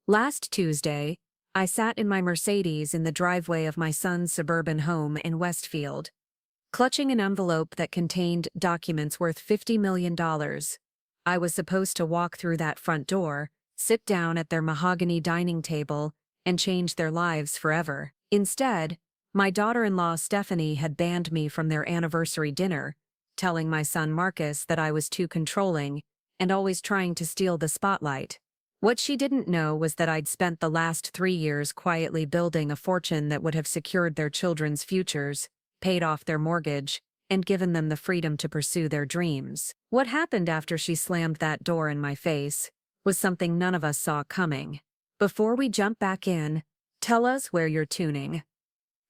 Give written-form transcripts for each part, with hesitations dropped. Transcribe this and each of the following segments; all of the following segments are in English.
Last Tuesday, I sat in my Mercedes in the driveway of my son's suburban home in Westfield, clutching an envelope that contained documents worth $50 million. I was supposed to walk through that front door, sit down at their mahogany dining table, and change their lives forever. Instead, my daughter-in-law Stephanie had banned me from their anniversary dinner, telling my son Marcus that I was too controlling and always trying to steal the spotlight. What she didn't know was that I'd spent the last 3 years quietly building a fortune that would have secured their children's futures, paid off their mortgage, and given them the freedom to pursue their dreams. What happened after she slammed that door in my face was something none of us saw coming. Before we jump back in, tell us where you're tuning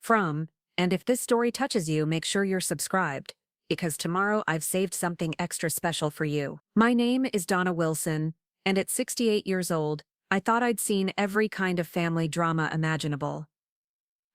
from, and if this story touches you, make sure you're subscribed, because tomorrow I've saved something extra special for you. My name is Donna Wilson, and at 68 years old, I thought I'd seen every kind of family drama imaginable.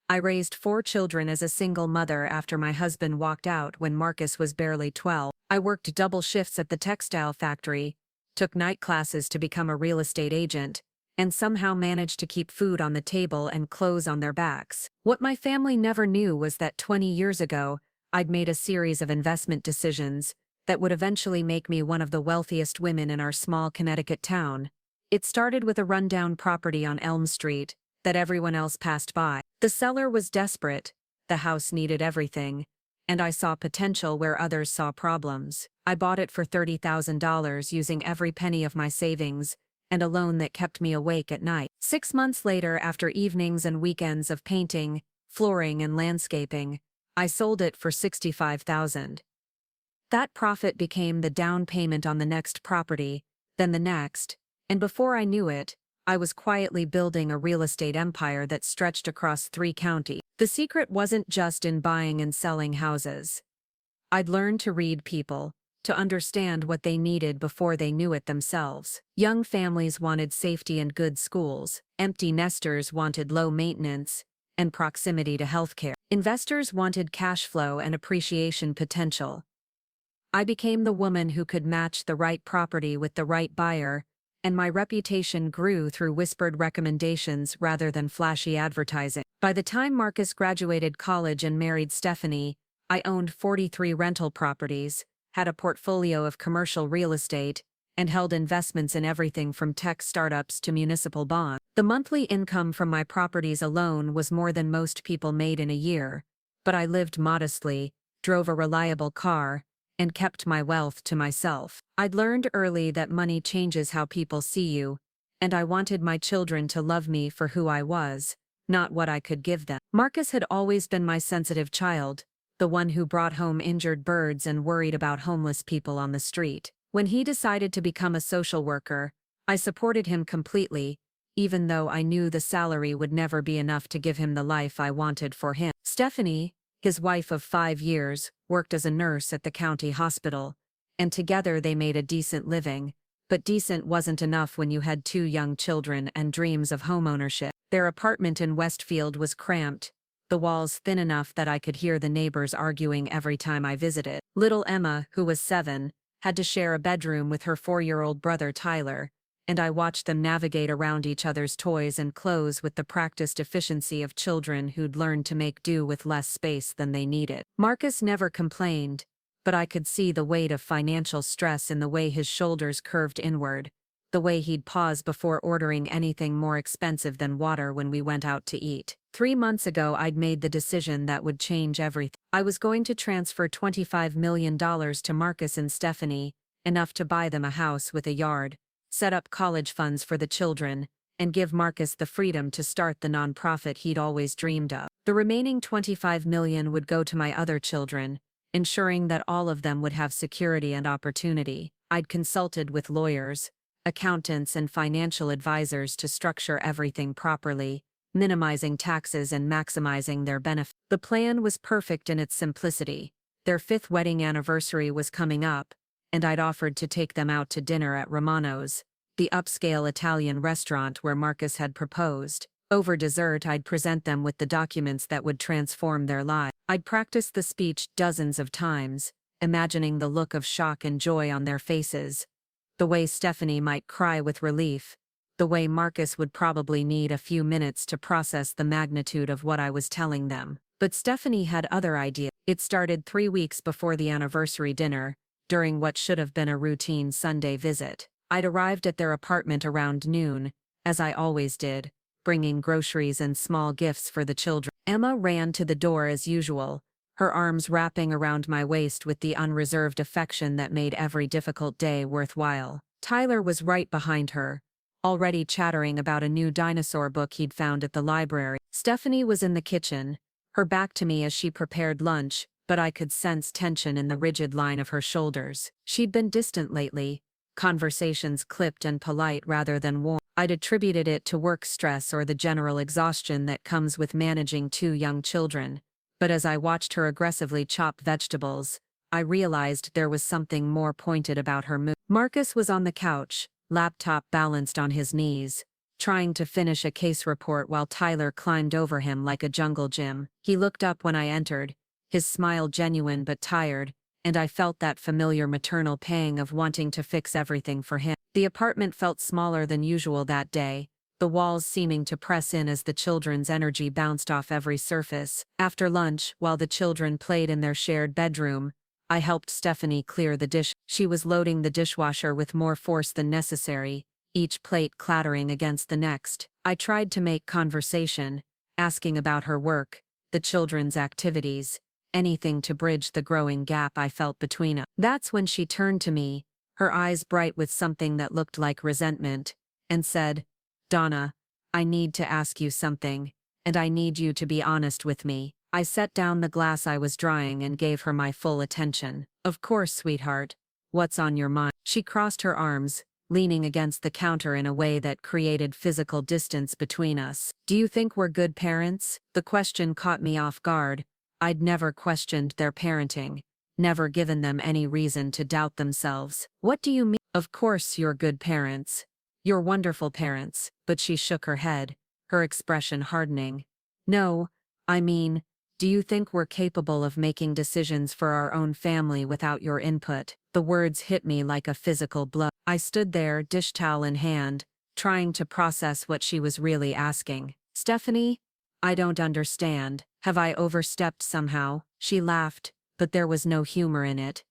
I raised 4 children as a single mother after my husband walked out when Marcus was barely 12. I worked double shifts at the textile factory, took night classes to become a real estate agent, and somehow managed to keep food on the table and clothes on their backs. What my family never knew was that 20 years ago, I'd made a series of investment decisions that would eventually make me one of the wealthiest women in our small Connecticut town. It started with a rundown property on Elm Street that everyone else passed by. The seller was desperate, the house needed everything, and I saw potential where others saw problems. I bought it for $30,000 using every penny of my savings and a loan that kept me awake at night. 6 months later, after evenings and weekends of painting, flooring, and landscaping, I sold it for $65,000. That profit became the down payment on the next property, then the next, and before I knew it, I was quietly building a real estate empire that stretched across 3 counties. The secret wasn't just in buying and selling houses. I'd learned to read people, to understand what they needed before they knew it themselves. Young families wanted safety and good schools. Empty nesters wanted low maintenance and proximity to healthcare. Investors wanted cash flow and appreciation potential. I became the woman who could match the right property with the right buyer, and my reputation grew through whispered recommendations rather than flashy advertising. By the time Marcus graduated college and married Stephanie, I owned 43 rental properties, had a portfolio of commercial real estate, and held investments in everything from tech startups to municipal bonds. The monthly income from my properties alone was more than most people made in a year, but I lived modestly, drove a reliable car, and kept my wealth to myself. I'd learned early that money changes how people see you, and I wanted my children to love me for who I was, not what I could give them. Marcus had always been my sensitive child, the one who brought home injured birds and worried about homeless people on the street. When he decided to become a social worker, I supported him completely, even though I knew the salary would never be enough to give him the life I wanted for him. Stephanie, his wife of 5 years, worked as a nurse at the county hospital, and together they made a decent living, but decent wasn't enough when you had 2 young children and dreams of homeownership. Their apartment in Westfield was cramped, the walls thin enough that I could hear the neighbors arguing every time I visited. Little Emma, who was 7, had to share a bedroom with her 4-year-old brother Tyler, and I watched them navigate around each other's toys and clothes with the practiced efficiency of children who'd learned to make do with less space than they needed. Marcus never complained, but I could see the weight of financial stress in the way his shoulders curved inward, the way he'd pause before ordering anything more expensive than water when we went out to eat. 3 months ago, I'd made the decision that would change everything. I was going to transfer $25 million to Marcus and Stephanie, enough to buy them a house with a yard, set up college funds for the children, and give Marcus the freedom to start the nonprofit he'd always dreamed of. The remaining $25 million would go to my other children, ensuring that all of them would have security and opportunity. I'd consulted with lawyers, accountants, and financial advisors to structure everything properly, minimizing taxes and maximizing their benefit. The plan was perfect in its simplicity. Their 5th wedding anniversary was coming up, and I'd offered to take them out to dinner at Romano's, the upscale Italian restaurant where Marcus had proposed. Over dessert, I'd present them with the documents that would transform their lives. I'd practiced the speech dozens of times, imagining the look of shock and joy on their faces, the way Stephanie might cry with relief, the way Marcus would probably need a few minutes to process the magnitude of what I was telling them. But Stephanie had other ideas. It started 3 weeks before the anniversary dinner, during what should have been a routine Sunday visit. I'd arrived at their apartment around noon, as I always did, bringing groceries and small gifts for the children. Emma ran to the door as usual, her arms wrapping around my waist with the unreserved affection that made every difficult day worthwhile. Tyler was right behind her, already chattering about a new dinosaur book he'd found at the library. Stephanie was in the kitchen, her back to me as she prepared lunch, but I could sense tension in the rigid line of her shoulders. She'd been distant lately, conversations clipped and polite rather than warm. I'd attributed it to work stress or the general exhaustion that comes with managing 2 young children, but as I watched her aggressively chop vegetables, I realized there was something more pointed about her mood. Marcus was on the couch, laptop balanced on his knees, trying to finish a case report while Tyler climbed over him like a jungle gym. He looked up when I entered, his smile genuine but tired, and I felt that familiar maternal pang of wanting to fix everything for him. The apartment felt smaller than usual that day, the walls seeming to press in as the children's energy bounced off every surface. After lunch, while the children played in their shared bedroom, I helped Stephanie clear the dish. She was loading the dishwasher with more force than necessary, each plate clattering against the next. I tried to make conversation, asking about her work, the children's activities, anything to bridge the growing gap I felt between us. That's when she turned to me, her eyes bright with something that looked like resentment, and said, "Donna, I need to ask you something, and I need you to be honest with me." I set down the glass I was drying and gave her my full attention. "Of course, sweetheart. What's on your mind?" She crossed her arms, leaning against the counter in a way that created physical distance between us. "Do you think we're good parents?" The question caught me off guard. I'd never questioned their parenting, never given them any reason to doubt themselves. "What do you mean?" "Of course you're good parents. You're wonderful parents," but she shook her head, her expression hardening. "No, I mean, do you think we're capable of making decisions for our own family without your input?" The words hit me like a physical blow. I stood there, dish towel in hand, trying to process what she was really asking. "Stephanie, I don't understand. Have I overstepped somehow?" She laughed, but there was no humor in it.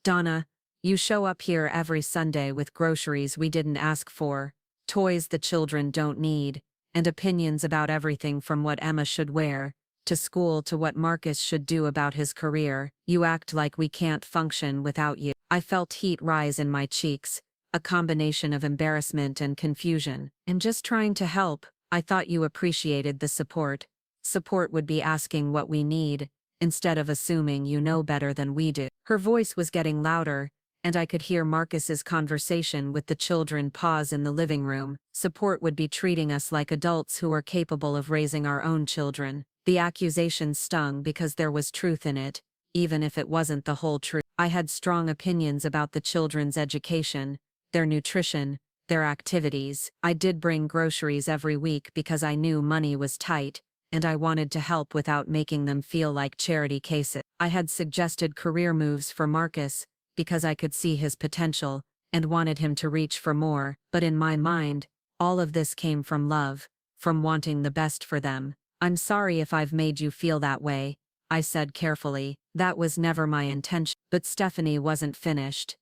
"Donna, you show up here every Sunday with groceries we didn't ask for, toys the children don't need, and opinions about everything from what Emma should wear, to school to what Marcus should do about his career. You act like we can't function without you." I felt heat rise in my cheeks, a combination of embarrassment and confusion. "I'm just trying to help. I thought you appreciated the support. Support would be asking what we need, instead of assuming you know better than we do." Her voice was getting louder, and I could hear Marcus's conversation with the children pause in the living room. "Support would be treating us like adults who are capable of raising our own children." The accusation stung because there was truth in it, even if it wasn't the whole truth. I had strong opinions about the children's education, their nutrition, their activities. I did bring groceries every week because I knew money was tight, and I wanted to help without making them feel like charity cases. I had suggested career moves for Marcus because I could see his potential and wanted him to reach for more, but in my mind, all of this came from love, from wanting the best for them. "I'm sorry if I've made you feel that way," I said carefully. "That was never my intention." But Stephanie wasn't finished.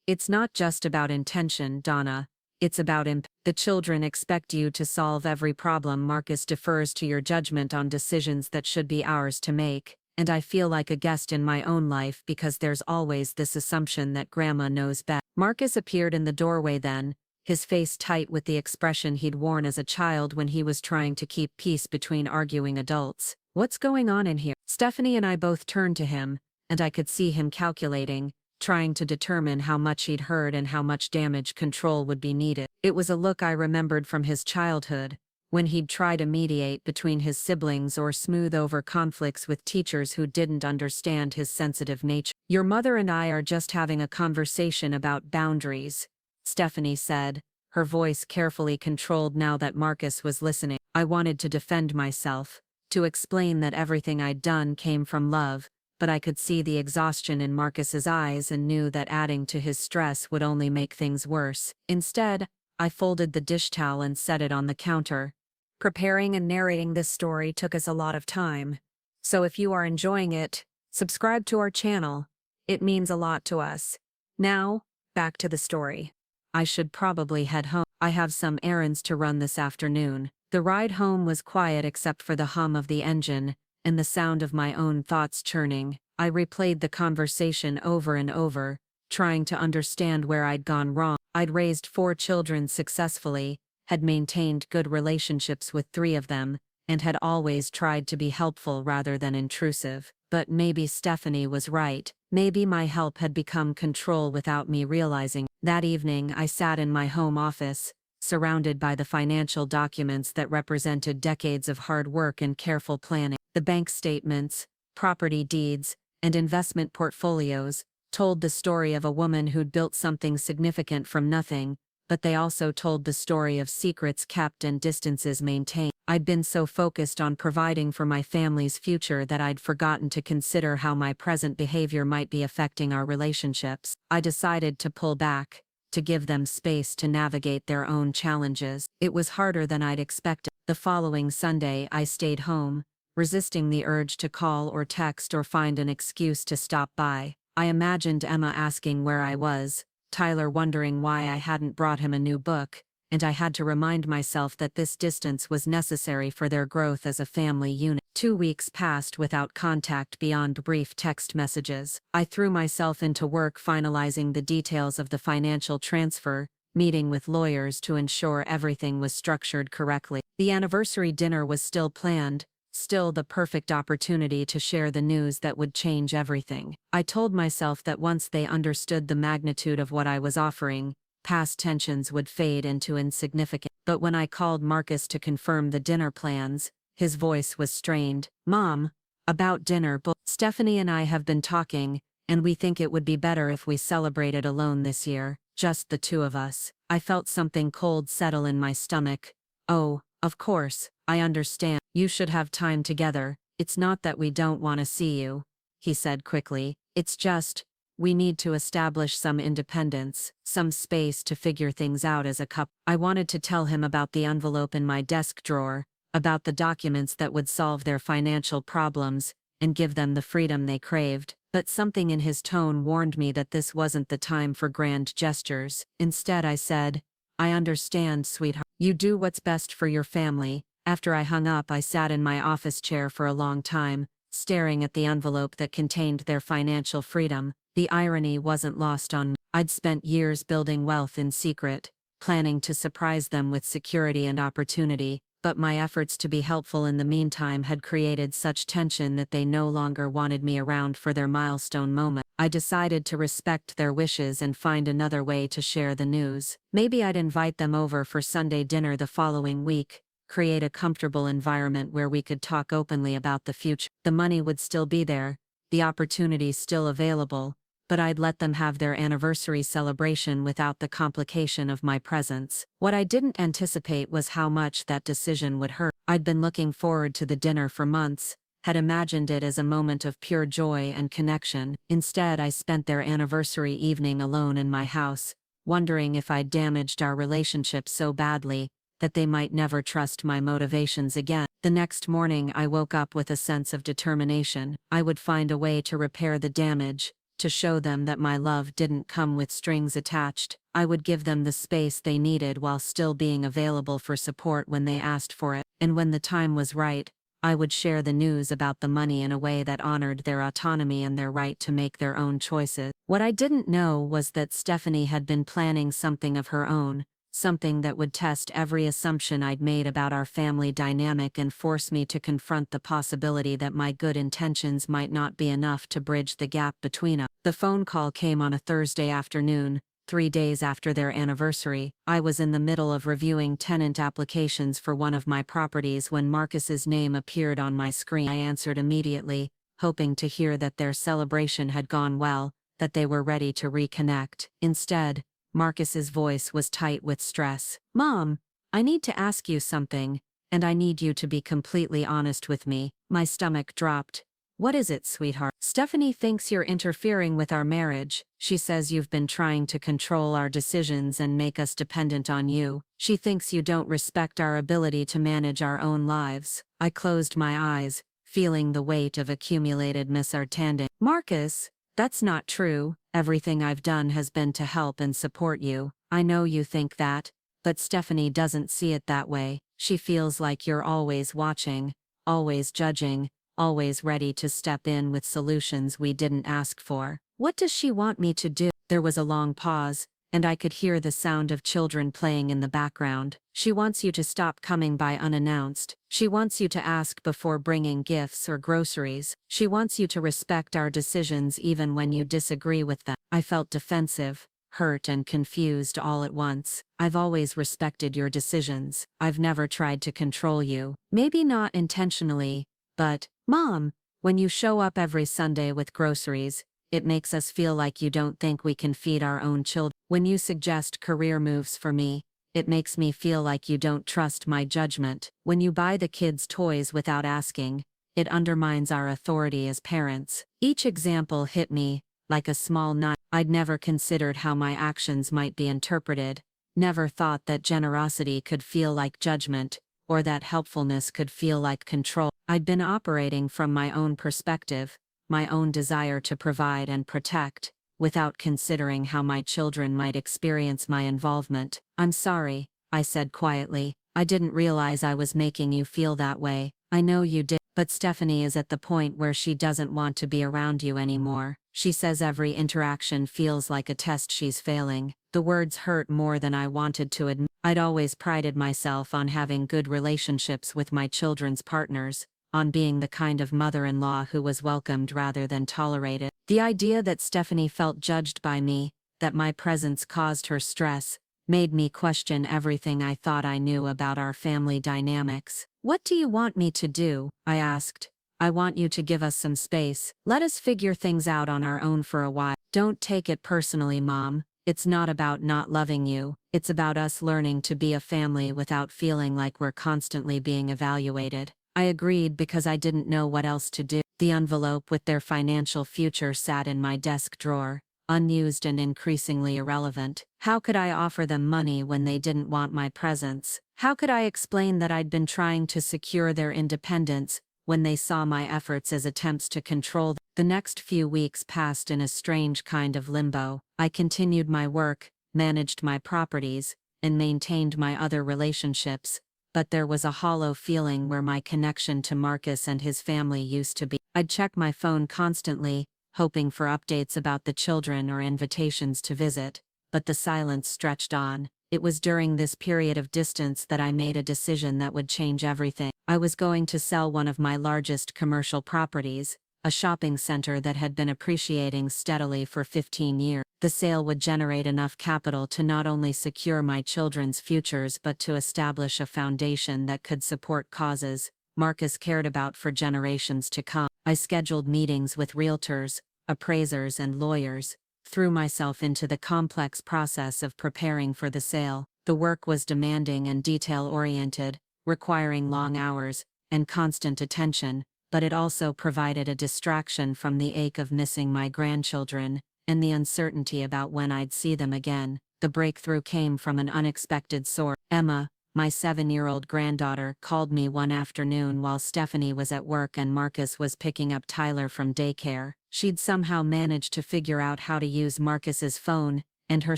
"It's not just about intention, Donna. It's about the children expect you to solve every problem. Marcus defers to your judgment on decisions that should be ours to make, and I feel like a guest in my own life because there's always this assumption that Grandma knows best." Marcus appeared in the doorway then, his face tight with the expression he'd worn as a child when he was trying to keep peace between arguing adults. "What's going on in here?" Stephanie and I both turned to him, and I could see him calculating, trying to determine how much he'd heard and how much damage control would be needed. It was a look I remembered from his childhood, when he'd try to mediate between his siblings or smooth over conflicts with teachers who didn't understand his sensitive nature. "Your mother and I are just having a conversation about boundaries," Stephanie said, her voice carefully controlled now that Marcus was listening. I wanted to defend myself, to explain that everything I'd done came from love, but I could see the exhaustion in Marcus's eyes and knew that adding to his stress would only make things worse. Instead, I folded the dish towel and set it on the counter. Preparing and narrating this story took us a lot of time. So if you are enjoying it, subscribe to our channel. It means a lot to us. Now, back to the story. I should probably head home. I have some errands to run this afternoon. The ride home was quiet except for the hum of the engine and the sound of my own thoughts churning. I replayed the conversation over and over, trying to understand where I'd gone wrong. I'd raised 4 children successfully, had maintained good relationships with 3 of them, and had always tried to be helpful rather than intrusive. But maybe Stephanie was right. Maybe my help had become control without me realizing. That evening, I sat in my home office, surrounded by the financial documents that represented decades of hard work and careful planning. The bank statements, property deeds, and investment portfolios told the story of a woman who'd built something significant from nothing, but they also told the story of secrets kept and distances maintained. I'd been so focused on providing for my family's future that I'd forgotten to consider how my present behavior might be affecting our relationships. I decided to pull back, to give them space to navigate their own challenges. It was harder than I'd expected. The following Sunday, I stayed home, resisting the urge to call or text or find an excuse to stop by. I imagined Emma asking where I was, Tyler wondering why I hadn't brought him a new book, and I had to remind myself that this distance was necessary for their growth as a family unit. 2 weeks passed without contact beyond brief text messages. I threw myself into work finalizing the details of the financial transfer, meeting with lawyers to ensure everything was structured correctly. The anniversary dinner was still planned, still the perfect opportunity to share the news that would change everything. I told myself that once they understood the magnitude of what I was offering, past tensions would fade into insignificance. But when I called Marcus to confirm the dinner plans, his voice was strained. "Mom, about dinner, but Stephanie and I have been talking, and we think it would be better if we celebrated alone this year, just the 2 of us." I felt something cold settle in my stomach. "Oh, of course, I understand. You should have time together. It's not that we don't want to see you," he said quickly. "It's just, we need to establish some independence, some space to figure things out as a couple." I wanted to tell him about the envelope in my desk drawer, about the documents that would solve their financial problems and give them the freedom they craved, but something in his tone warned me that this wasn't the time for grand gestures. Instead, I said, "I understand, sweetheart. You do what's best for your family." After I hung up, I sat in my office chair for a long time, staring at the envelope that contained their financial freedom. The irony wasn't lost on me. I'd spent years building wealth in secret, planning to surprise them with security and opportunity, but my efforts to be helpful in the meantime had created such tension that they no longer wanted me around for their milestone moment. I decided to respect their wishes and find another way to share the news. Maybe I'd invite them over for Sunday dinner the following week, create a comfortable environment where we could talk openly about the future. The money would still be there, the opportunity still available, but I'd let them have their anniversary celebration without the complication of my presence. What I didn't anticipate was how much that decision would hurt. I'd been looking forward to the dinner for months, had imagined it as a moment of pure joy and connection. Instead, I spent their anniversary evening alone in my house, wondering if I'd damaged our relationship so badly that they might never trust my motivations again. The next morning, I woke up with a sense of determination. I would find a way to repair the damage, to show them that my love didn't come with strings attached. I would give them the space they needed while still being available for support when they asked for it. And when the time was right, I would share the news about the money in a way that honored their autonomy and their right to make their own choices. What I didn't know was that Stephanie had been planning something of her own, something that would test every assumption I'd made about our family dynamic and force me to confront the possibility that my good intentions might not be enough to bridge the gap between us. The phone call came on a Thursday afternoon, 3 days after their anniversary. I was in the middle of reviewing tenant applications for one of my properties when Marcus's name appeared on my screen. I answered immediately, hoping to hear that their celebration had gone well, that they were ready to reconnect. Instead, Marcus's voice was tight with stress. "Mom, I need to ask you something, and I need you to be completely honest with me." My stomach dropped. What is it, sweetheart? Stephanie thinks you're interfering with our marriage. She says you've been trying to control our decisions and make us dependent on you. She thinks you don't respect our ability to manage our own lives. I closed my eyes, feeling the weight of accumulated misunderstanding. Marcus, that's not true. Everything I've done has been to help and support you. I know you think that, but Stephanie doesn't see it that way. She feels like you're always watching, always judging, always ready to step in with solutions we didn't ask for. What does she want me to do? There was a long pause, and I could hear the sound of children playing in the background. She wants you to stop coming by unannounced. She wants you to ask before bringing gifts or groceries. She wants you to respect our decisions even when you disagree with them. I felt defensive, hurt and confused all at once. I've always respected your decisions. I've never tried to control you. Maybe not intentionally, but, Mom, when you show up every Sunday with groceries, it makes us feel like you don't think we can feed our own children. When you suggest career moves for me, it makes me feel like you don't trust my judgment. When you buy the kids toys without asking, it undermines our authority as parents. Each example hit me like a small knife. I'd never considered how my actions might be interpreted, never thought that generosity could feel like judgment, or that helpfulness could feel like control. I'd been operating from my own perspective, my own desire to provide and protect, without considering how my children might experience my involvement. I'm sorry, I said quietly. I didn't realize I was making you feel that way. I know you did, but Stephanie is at the point where she doesn't want to be around you anymore. She says every interaction feels like a test she's failing. The words hurt more than I wanted to admit. I'd always prided myself on having good relationships with my children's partners, on being the kind of mother-in-law who was welcomed rather than tolerated. The idea that Stephanie felt judged by me, that my presence caused her stress, made me question everything I thought I knew about our family dynamics. What do you want me to do? I asked. I want you to give us some space. Let us figure things out on our own for a while. Don't take it personally, Mom. It's not about not loving you. It's about us learning to be a family without feeling like we're constantly being evaluated. I agreed because I didn't know what else to do. The envelope with their financial future sat in my desk drawer, unused and increasingly irrelevant. How could I offer them money when they didn't want my presence? How could I explain that I'd been trying to secure their independence when they saw my efforts as attempts to control them? The next few weeks passed in a strange kind of limbo. I continued my work, managed my properties, and maintained my other relationships, but there was a hollow feeling where my connection to Marcus and his family used to be. I'd check my phone constantly, hoping for updates about the children or invitations to visit, but the silence stretched on. It was during this period of distance that I made a decision that would change everything. I was going to sell one of my largest commercial properties, a shopping center that had been appreciating steadily for 15 years. The sale would generate enough capital to not only secure my children's futures but to establish a foundation that could support causes Marcus cared about for generations to come. I scheduled meetings with realtors, appraisers and lawyers, threw myself into the complex process of preparing for the sale. The work was demanding and detail-oriented, requiring long hours and constant attention, but it also provided a distraction from the ache of missing my grandchildren and the uncertainty about when I'd see them again. The breakthrough came from an unexpected source. Emma, my 7-year-old granddaughter, called me one afternoon while Stephanie was at work and Marcus was picking up Tyler from daycare. She'd somehow managed to figure out how to use Marcus's phone, and her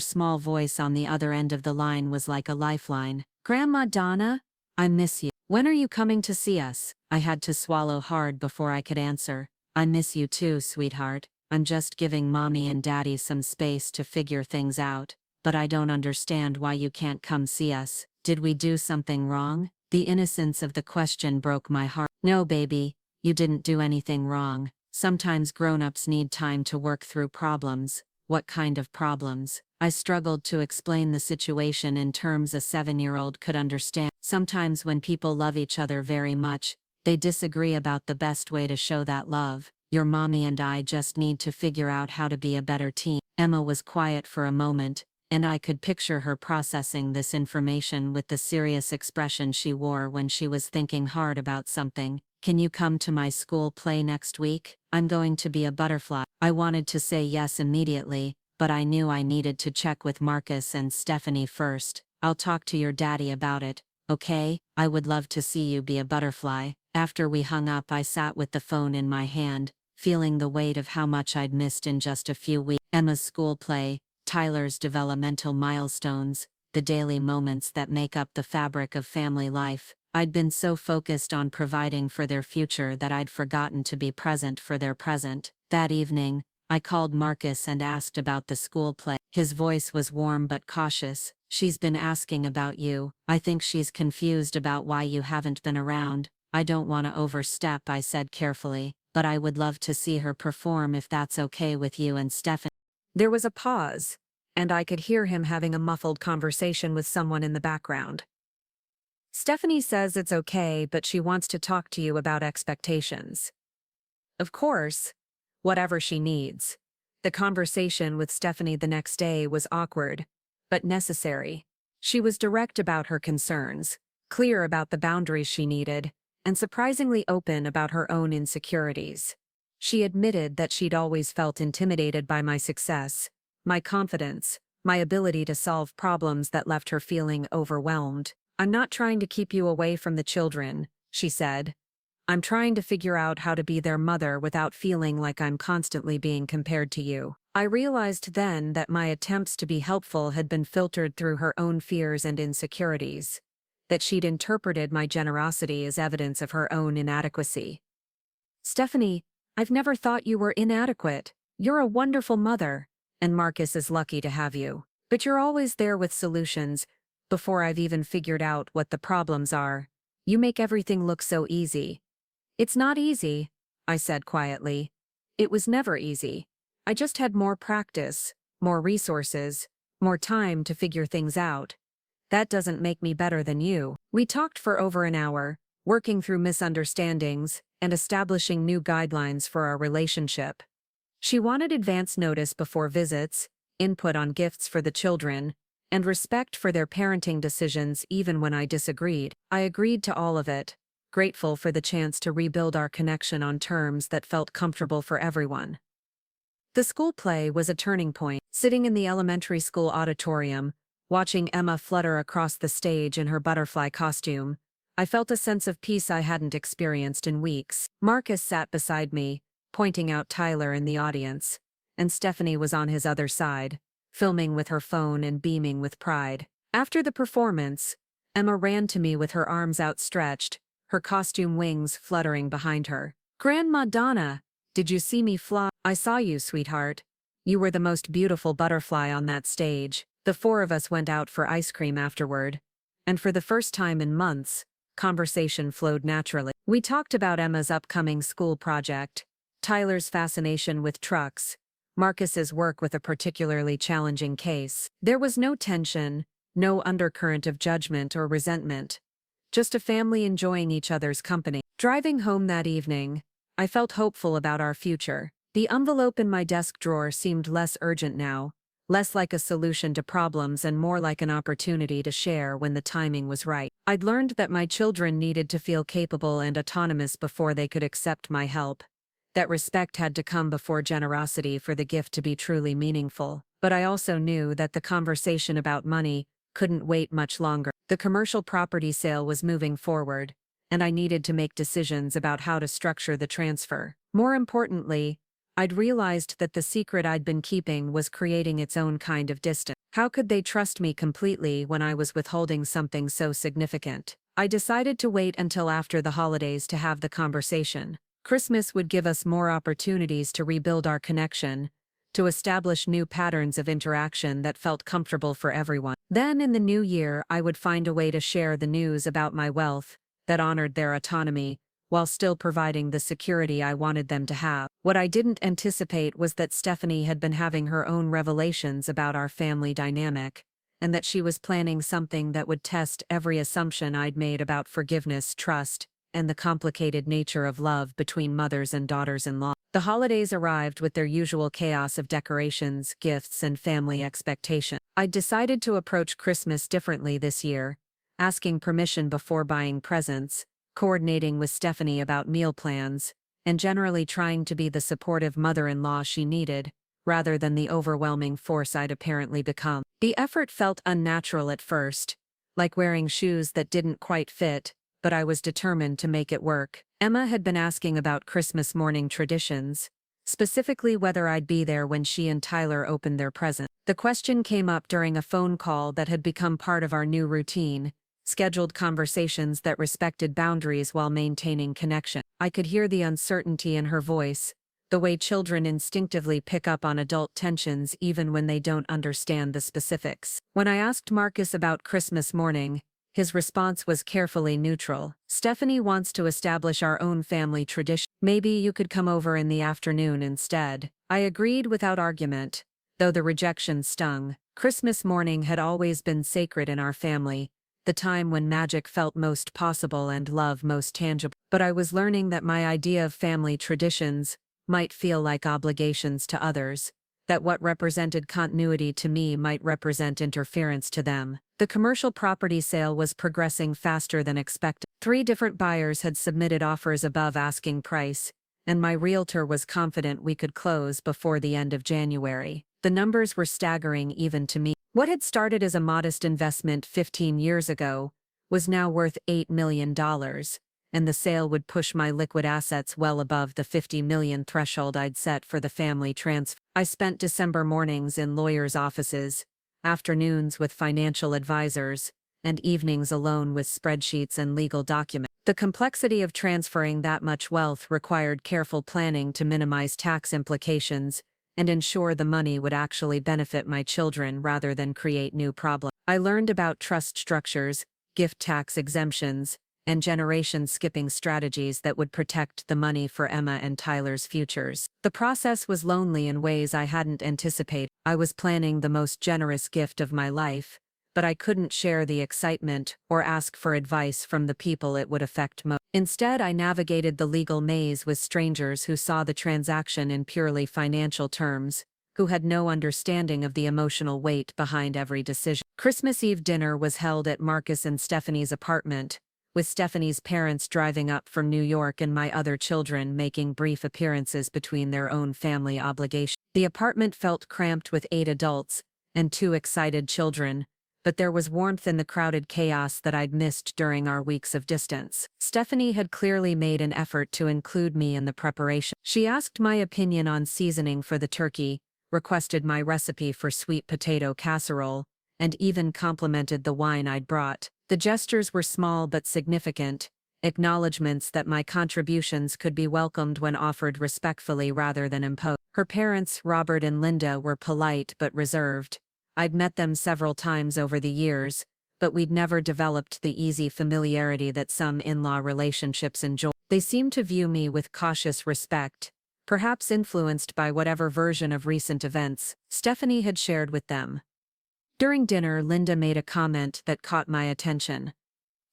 small voice on the other end of the line was like a lifeline. "Grandma Donna? I miss you. When are you coming to see us?" I had to swallow hard before I could answer. "I miss you too, sweetheart. I'm just giving Mommy and Daddy some space to figure things out, but I don't understand why you can't come see us. Did we do something wrong?" The innocence of the question broke my heart. "No, baby, you didn't do anything wrong. Sometimes grown-ups need time to work through problems." "What kind of problems?" I struggled to explain the situation in terms a 7-year-old could understand. "Sometimes when people love each other very much, they disagree about the best way to show that love. Your Mommy and I just need to figure out how to be a better team." Emma was quiet for a moment, and I could picture her processing this information with the serious expression she wore when she was thinking hard about something. "Can you come to my school play next week? I'm going to be a butterfly." I wanted to say yes immediately, but I knew I needed to check with Marcus and Stephanie first. "I'll talk to your daddy about it, okay? I would love to see you be a butterfly." After we hung up, I sat with the phone in my hand, feeling the weight of how much I'd missed in just a few weeks. Emma's school play, Tyler's developmental milestones, the daily moments that make up the fabric of family life. I'd been so focused on providing for their future that I'd forgotten to be present for their present. That evening, I called Marcus and asked about the school play. His voice was warm but cautious. "She's been asking about you. I think she's confused about why you haven't been around." "I don't want to overstep," I said carefully, "but I would love to see her perform if that's okay with you and Stephanie." There was a pause, and I could hear him having a muffled conversation with someone in the background. "Stephanie says it's okay, but she wants to talk to you about expectations." Of course, whatever she needs. The conversation with Stephanie the next day was awkward, but necessary. She was direct about her concerns, clear about the boundaries she needed, and surprisingly open about her own insecurities. She admitted that she'd always felt intimidated by my success, my confidence, my ability to solve problems that left her feeling overwhelmed. "I'm not trying to keep you away from the children," she said. "I'm trying to figure out how to be their mother without feeling like I'm constantly being compared to you." I realized then that my attempts to be helpful had been filtered through her own fears and insecurities, that she'd interpreted my generosity as evidence of her own inadequacy. "Stephanie, I've never thought you were inadequate. You're a wonderful mother, and Marcus is lucky to have you. But you're always there with solutions, before I've even figured out what the problems are. You make everything look so easy." "It's not easy," I said quietly. "It was never easy. I just had more practice, more resources, more time to figure things out. That doesn't make me better than you." We talked for over an hour, working through misunderstandings and establishing new guidelines for our relationship. She wanted advance notice before visits, input on gifts for the children, and respect for their parenting decisions even when I disagreed. I agreed to all of it, grateful for the chance to rebuild our connection on terms that felt comfortable for everyone. The school play was a turning point. Sitting in the elementary school auditorium, watching Emma flutter across the stage in her butterfly costume, I felt a sense of peace I hadn't experienced in weeks. Marcus sat beside me, pointing out Tyler in the audience, and Stephanie was on his other side, filming with her phone and beaming with pride. After the performance, Emma ran to me with her arms outstretched, her costume wings fluttering behind her. "Grandma Donna, did you see me fly?" "I saw you, sweetheart. You were the most beautiful butterfly on that stage." The four of us went out for ice cream afterward, and for the first time in months, conversation flowed naturally. We talked about Emma's upcoming school project, Tyler's fascination with trucks, Marcus's work with a particularly challenging case. There was no tension, no undercurrent of judgment or resentment, just a family enjoying each other's company. Driving home that evening, I felt hopeful about our future. The envelope in my desk drawer seemed less urgent now, less like a solution to problems and more like an opportunity to share when the timing was right. I'd learned that my children needed to feel capable and autonomous before they could accept my help, that respect had to come before generosity for the gift to be truly meaningful. But I also knew that the conversation about money couldn't wait much longer. The commercial property sale was moving forward, and I needed to make decisions about how to structure the transfer. More importantly, I'd realized that the secret I'd been keeping was creating its own kind of distance. How could they trust me completely when I was withholding something so significant? I decided to wait until after the holidays to have the conversation. Christmas would give us more opportunities to rebuild our connection, to establish new patterns of interaction that felt comfortable for everyone. Then in the new year, I would find a way to share the news about my wealth that honored their autonomy, while still providing the security I wanted them to have. What I didn't anticipate was that Stephanie had been having her own revelations about our family dynamic, and that she was planning something that would test every assumption I'd made about forgiveness, trust, and the complicated nature of love between mothers and daughters-in-law. The holidays arrived with their usual chaos of decorations, gifts, and family expectations. I'd decided to approach Christmas differently this year, asking permission before buying presents, coordinating with Stephanie about meal plans, and generally trying to be the supportive mother-in-law she needed, rather than the overwhelming force I'd apparently become. The effort felt unnatural at first, like wearing shoes that didn't quite fit, but I was determined to make it work. Emma had been asking about Christmas morning traditions, specifically whether I'd be there when she and Tyler opened their present. The question came up during a phone call that had become part of our new routine, scheduled conversations that respected boundaries while maintaining connection. I could hear the uncertainty in her voice, the way children instinctively pick up on adult tensions even when they don't understand the specifics. When I asked Marcus about Christmas morning, his response was carefully neutral. Stephanie wants to establish our own family tradition. Maybe you could come over in the afternoon instead. I agreed without argument, though the rejection stung. Christmas morning had always been sacred in our family, the time when magic felt most possible and love most tangible. But I was learning that my idea of family traditions might feel like obligations to others, that what represented continuity to me might represent interference to them. The commercial property sale was progressing faster than expected. 3 different buyers had submitted offers above asking price, and my realtor was confident we could close before the end of January. The numbers were staggering even to me. What had started as a modest investment 15 years ago was now worth $8 million, and the sale would push my liquid assets well above the $50 million threshold I'd set for the family transfer. I spent December mornings in lawyers' offices, afternoons with financial advisors, and evenings alone with spreadsheets and legal documents. The complexity of transferring that much wealth required careful planning to minimize tax implications and ensure the money would actually benefit my children rather than create new problems. I learned about trust structures, gift tax exemptions, and generation-skipping strategies that would protect the money for Emma and Tyler's futures. The process was lonely in ways I hadn't anticipated. I was planning the most generous gift of my life, but I couldn't share the excitement or ask for advice from the people it would affect most. Instead, I navigated the legal maze with strangers who saw the transaction in purely financial terms, who had no understanding of the emotional weight behind every decision. Christmas Eve dinner was held at Marcus and Stephanie's apartment, with Stephanie's parents driving up from New York and my other children making brief appearances between their own family obligations. The apartment felt cramped with 8 adults and 2 excited children, but there was warmth in the crowded chaos that I'd missed during our weeks of distance. Stephanie had clearly made an effort to include me in the preparation. She asked my opinion on seasoning for the turkey, requested my recipe for sweet potato casserole, and even complimented the wine I'd brought. The gestures were small but significant, acknowledgments that my contributions could be welcomed when offered respectfully rather than imposed. Her parents, Robert and Linda, were polite but reserved. I'd met them several times over the years, but we'd never developed the easy familiarity that some in-law relationships enjoy. They seemed to view me with cautious respect, perhaps influenced by whatever version of recent events Stephanie had shared with them. During dinner, Linda made a comment that caught my attention.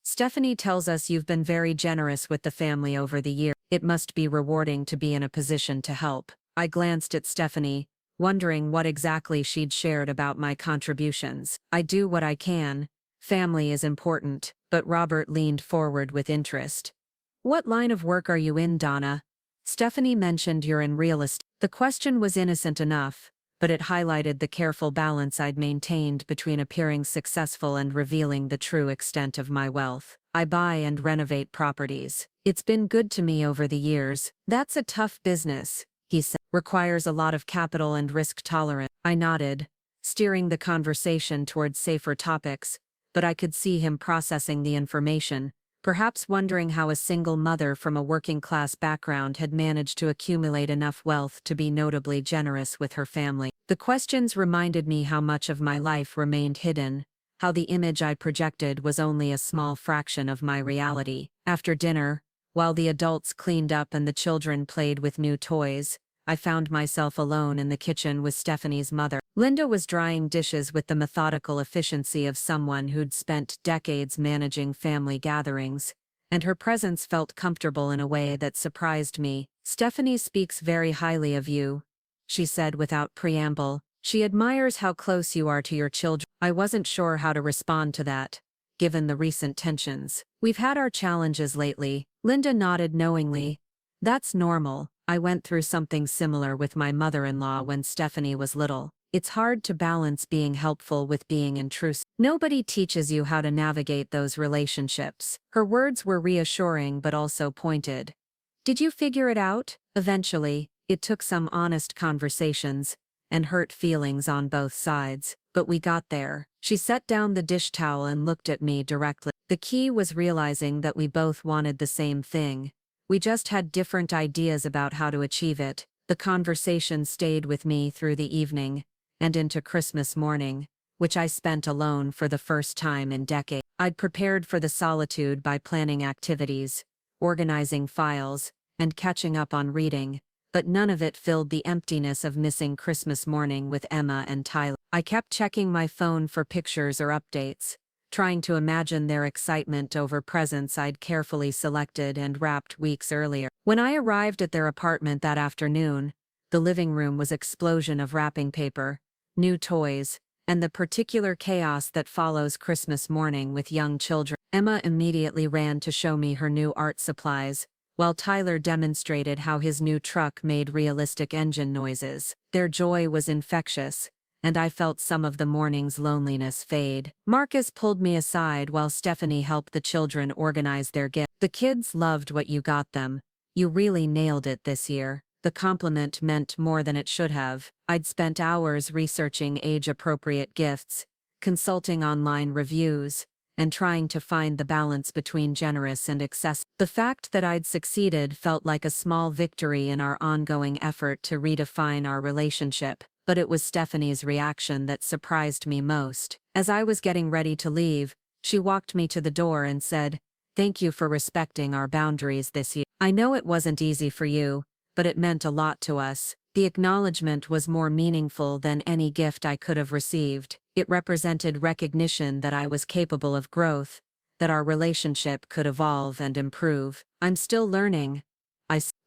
"Stephanie tells us you've been very generous with the family over the year. It must be rewarding to be in a position to help." I glanced at Stephanie, wondering what exactly she'd shared about my contributions. "I do what I can. Family is important," but Robert leaned forward with interest. "What line of work are you in, Donna? Stephanie mentioned you're in real estate." The question was innocent enough, but it highlighted the careful balance I'd maintained between appearing successful and revealing the true extent of my wealth. "I buy and renovate properties. It's been good to me over the years." "That's a tough business," he said. "Requires a lot of capital and risk tolerance." I nodded, steering the conversation towards safer topics, but I could see him processing the information, perhaps wondering how a single mother from a working-class background had managed to accumulate enough wealth to be notably generous with her family. The questions reminded me how much of my life remained hidden, how the image I projected was only a small fraction of my reality. After dinner, while the adults cleaned up and the children played with new toys, I found myself alone in the kitchen with Stephanie's mother. Linda was drying dishes with the methodical efficiency of someone who'd spent decades managing family gatherings, and her presence felt comfortable in a way that surprised me. "Stephanie speaks very highly of you," she said without preamble. "She admires how close you are to your children." I wasn't sure how to respond to that. given the recent tensions. We've had our challenges lately. Linda nodded knowingly. That's normal. I went through something similar with my mother-in-law when Stephanie was little. It's hard to balance being helpful with being intrusive. Nobody teaches you how to navigate those relationships. Her words were reassuring but also pointed. Did you figure it out? Eventually, it took some honest conversations and hurt feelings on both sides, but we got there. She set down the dish towel and looked at me directly. The key was realizing that we both wanted the same thing. We just had different ideas about how to achieve it. The conversation stayed with me through the evening and into Christmas morning, which I spent alone for the first time in decades. I'd prepared for the solitude by planning activities, organizing files, and catching up on reading, but none of it filled the emptiness of missing Christmas morning with Emma and Tyler. I kept checking my phone for pictures or updates, trying to imagine their excitement over presents I'd carefully selected and wrapped weeks earlier. When I arrived at their apartment that afternoon, the living room was an explosion of wrapping paper, new toys, and the particular chaos that follows Christmas morning with young children. Emma immediately ran to show me her new art supplies, while Tyler demonstrated how his new truck made realistic engine noises. Their joy was infectious, and I felt some of the morning's loneliness fade. Marcus pulled me aside while Stephanie helped the children organize their gifts. The kids loved what you got them. You really nailed it this year. The compliment meant more than it should have. I'd spent hours researching age-appropriate gifts, consulting online reviews, and trying to find the balance between generous and excessive. The fact that I'd succeeded felt like a small victory in our ongoing effort to redefine our relationship, but it was Stephanie's reaction that surprised me most. As I was getting ready to leave, she walked me to the door and said, "Thank you for respecting our boundaries this year. I know it wasn't easy for you, but it meant a lot to us." The acknowledgement was more meaningful than any gift I could have received. It represented recognition that I was capable of growth, that our relationship could evolve and improve. "I'm still learning,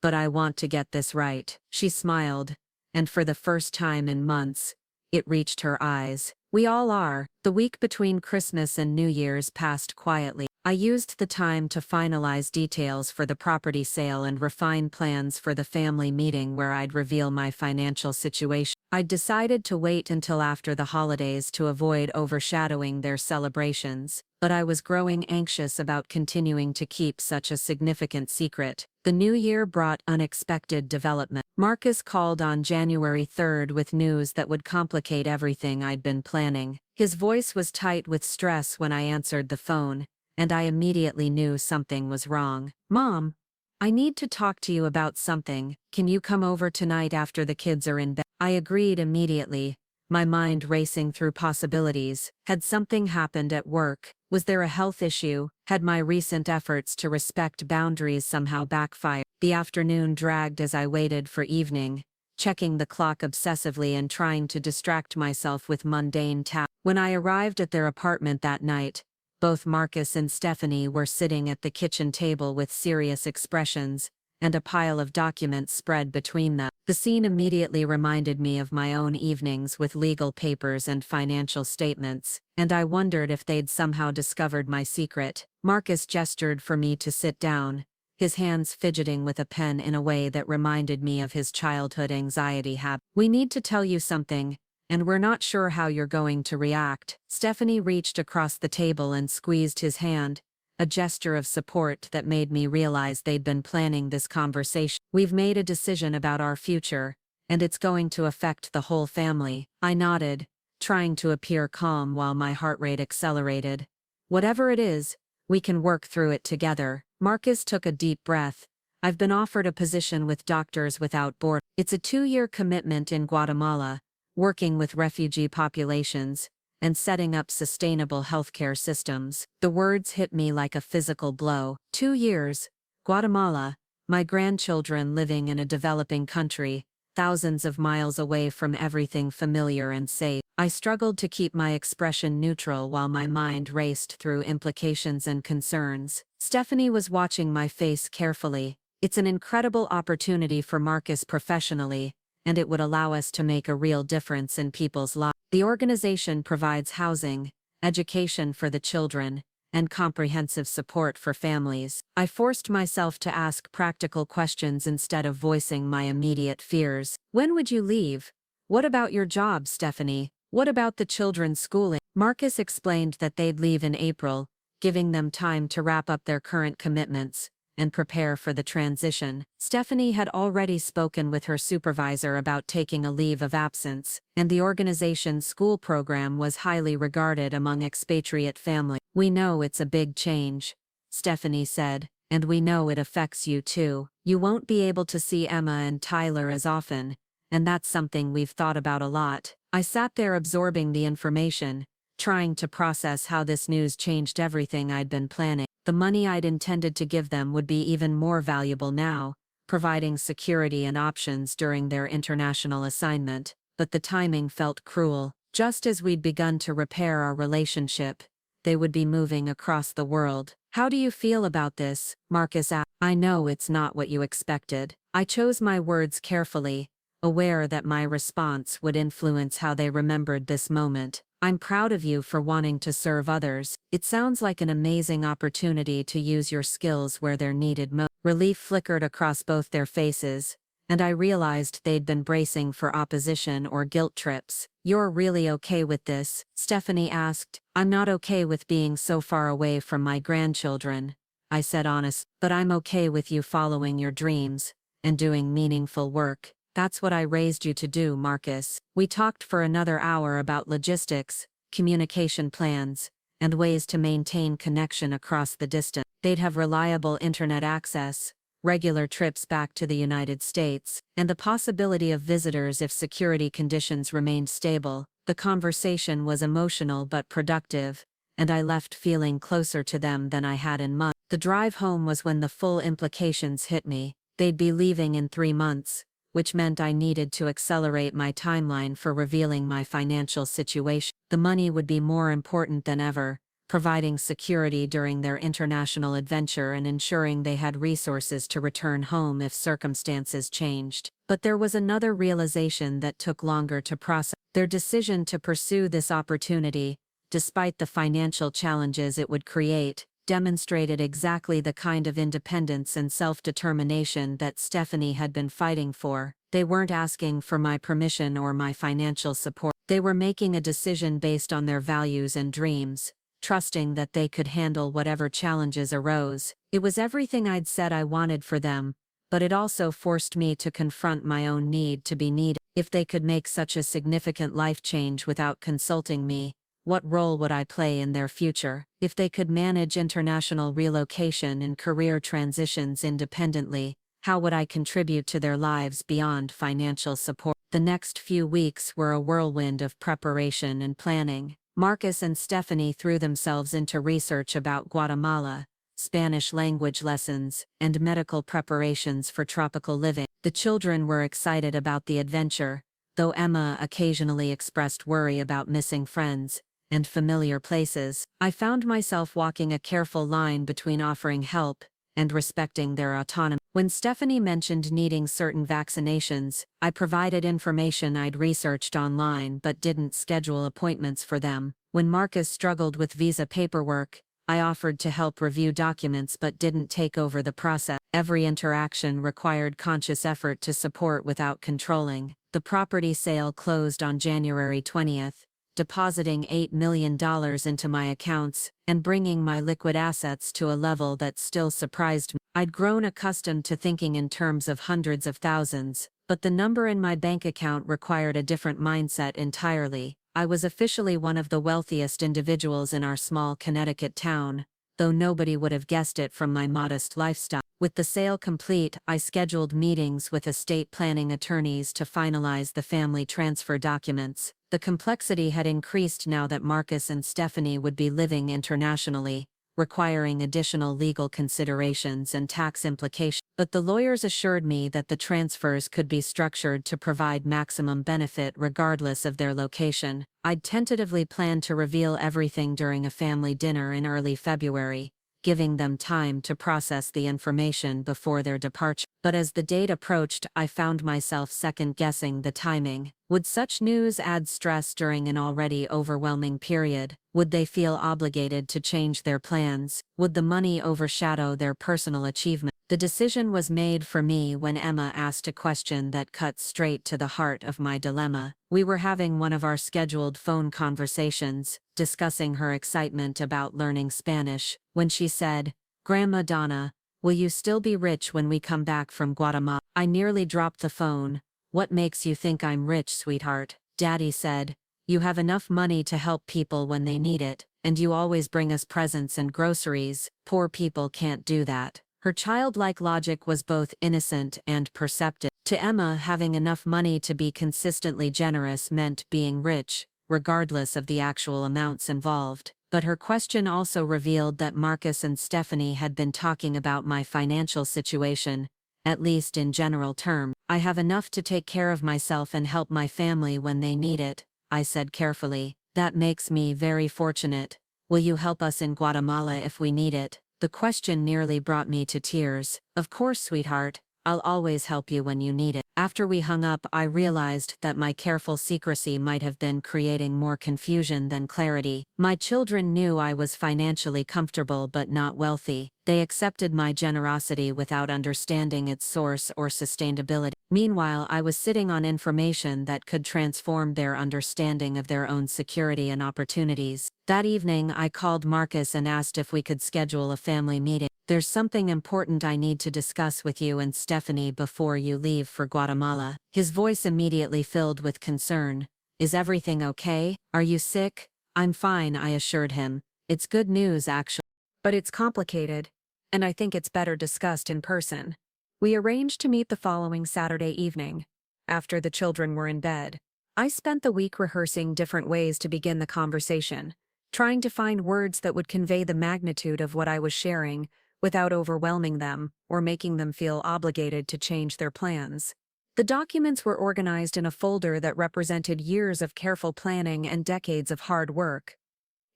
but I want to get this right." She smiled, and for the first time in months, it reached her eyes. "We all are." The week between Christmas and New Year's passed quietly. I used the time to finalize details for the property sale and refine plans for the family meeting where I'd reveal my financial situation. I'd decided to wait until after the holidays to avoid overshadowing their celebrations, but I was growing anxious about continuing to keep such a significant secret. The new year brought unexpected development. Marcus called on January 3rd with news that would complicate everything I'd been planning. His voice was tight with stress when I answered the phone, and I immediately knew something was wrong. "Mom, I need to talk to you about something. Can you come over tonight after the kids are in bed?" I agreed immediately, my mind racing through possibilities. Had something happened at work? Was there a health issue? Had my recent efforts to respect boundaries somehow backfired? The afternoon dragged as I waited for evening, checking the clock obsessively and trying to distract myself with mundane tasks. When I arrived at their apartment that night, both Marcus and Stephanie were sitting at the kitchen table with serious expressions, and a pile of documents spread between them. The scene immediately reminded me of my own evenings with legal papers and financial statements, and I wondered if they'd somehow discovered my secret. Marcus gestured for me to sit down, his hands fidgeting with a pen in a way that reminded me of his childhood anxiety habit. "We need to tell you something, and we're not sure how you're going to react." Stephanie reached across the table and squeezed his hand, a gesture of support that made me realize they'd been planning this conversation. "We've made a decision about our future, and it's going to affect the whole family." I nodded, trying to appear calm while my heart rate accelerated. "Whatever it is, we can work through it together." Marcus took a deep breath. "I've been offered a position with Doctors Without Borders. It's a 2-year commitment in Guatemala, working with refugee populations, and setting up sustainable healthcare systems." The words hit me like a physical blow. 2 years, Guatemala, my grandchildren living in a developing country, thousands of miles away from everything familiar and safe. I struggled to keep my expression neutral while my mind raced through implications and concerns. Stephanie was watching my face carefully. "It's an incredible opportunity for Marcus professionally, and it would allow us to make a real difference in people's lives. The organization provides housing, education for the children, and comprehensive support for families. I forced myself to ask practical questions instead of voicing my immediate fears. When would you leave? What about your job, Stephanie? What about the children's schooling? Marcus explained that they'd leave in April, giving them time to wrap up their current commitments and prepare for the transition. Stephanie had already spoken with her supervisor about taking a leave of absence, and the organization's school program was highly regarded among expatriate families. We know it's a big change, Stephanie said, and we know it affects you too. You won't be able to see Emma and Tyler as often, and that's something we've thought about a lot. I sat there absorbing the information, trying to process how this news changed everything I'd been planning. The money I'd intended to give them would be even more valuable now, providing security and options during their international assignment, but the timing felt cruel. Just as we'd begun to repair our relationship, they would be moving across the world. How do you feel about this? Marcus asked. I know it's not what you expected. I chose my words carefully, aware that my response would influence how they remembered this moment. I'm proud of you for wanting to serve others. It sounds like an amazing opportunity to use your skills where they're needed most. Relief flickered across both their faces, and I realized they'd been bracing for opposition or guilt trips. You're really okay with this? Stephanie asked. I'm not okay with being so far away from my grandchildren, I said honest, but I'm okay with you following your dreams and doing meaningful work. That's what I raised you to do, Marcus. We talked for another hour about logistics, communication plans, and ways to maintain connection across the distance. They'd have reliable internet access, regular trips back to the United States, and the possibility of visitors if security conditions remained stable. The conversation was emotional but productive, and I left feeling closer to them than I had in months. The drive home was when the full implications hit me. They'd be leaving in 3 months, which meant I needed to accelerate my timeline for revealing my financial situation. The money would be more important than ever, providing security during their international adventure and ensuring they had resources to return home if circumstances changed. But there was another realization that took longer to process. Their decision to pursue this opportunity, despite the financial challenges it would create, demonstrated exactly the kind of independence and self-determination that Stephanie had been fighting for. They weren't asking for my permission or my financial support. They were making a decision based on their values and dreams, trusting that they could handle whatever challenges arose. It was everything I'd said I wanted for them, but it also forced me to confront my own need to be needed. If they could make such a significant life change without consulting me, what role would I play in their future? If they could manage international relocation and career transitions independently, how would I contribute to their lives beyond financial support? The next few weeks were a whirlwind of preparation and planning. Marcus and Stephanie threw themselves into research about Guatemala, Spanish language lessons, and medical preparations for tropical living. The children were excited about the adventure, though Emma occasionally expressed worry about missing friends and familiar places. I found myself walking a careful line between offering help and respecting their autonomy. When Stephanie mentioned needing certain vaccinations, I provided information I'd researched online but didn't schedule appointments for them. When Marcus struggled with visa paperwork, I offered to help review documents but didn't take over the process. Every interaction required conscious effort to support without controlling. The property sale closed on January 20th. Depositing $8 million into my accounts and bringing my liquid assets to a level that still surprised me. I'd grown accustomed to thinking in terms of hundreds of thousands, but the number in my bank account required a different mindset entirely. I was officially one of the wealthiest individuals in our small Connecticut town, though nobody would have guessed it from my modest lifestyle. With the sale complete, I scheduled meetings with estate planning attorneys to finalize the family transfer documents. The complexity had increased now that Marcus and Stephanie would be living internationally, requiring additional legal considerations and tax implications. But the lawyers assured me that the transfers could be structured to provide maximum benefit regardless of their location. I'd tentatively planned to reveal everything during a family dinner in early February, giving them time to process the information before their departure. But as the date approached, I found myself second-guessing the timing. Would such news add stress during an already overwhelming period? Would they feel obligated to change their plans? Would the money overshadow their personal achievement? The decision was made for me when Emma asked a question that cut straight to the heart of my dilemma. We were having one of our scheduled phone conversations, discussing her excitement about learning Spanish, when she said, "Grandma Donna, will you still be rich when we come back from Guatemala?" I nearly dropped the phone. "What makes you think I'm rich, sweetheart?" Daddy said. "You have enough money to help people when they need it, and you always bring us presents and groceries. Poor people can't do that." Her childlike logic was both innocent and perceptive. To Emma, having enough money to be consistently generous meant being rich, regardless of the actual amounts involved. But her question also revealed that Marcus and Stephanie had been talking about my financial situation, at least in general terms. "I have enough to take care of myself and help my family when they need it," I said carefully. "That makes me very fortunate. Will you help us in Guatemala if we need it?" The question nearly brought me to tears. "Of course, sweetheart. I'll always help you when you need it." After we hung up, I realized that my careful secrecy might have been creating more confusion than clarity. My children knew I was financially comfortable but not wealthy. They accepted my generosity without understanding its source or sustainability. Meanwhile, I was sitting on information that could transform their understanding of their own security and opportunities. That evening, I called Marcus and asked if we could schedule a family meeting. "There's something important I need to discuss with you and Stephanie before you leave for Guatemala." His voice immediately filled with concern. "Is everything okay? Are you sick?" "I'm fine," I assured him. "It's good news, actually." But it's complicated, and I think it's better discussed in person. We arranged to meet the following Saturday evening, after the children were in bed. I spent the week rehearsing different ways to begin the conversation, trying to find words that would convey the magnitude of what I was sharing without overwhelming them or making them feel obligated to change their plans. The documents were organized in a folder that represented years of careful planning and decades of hard work.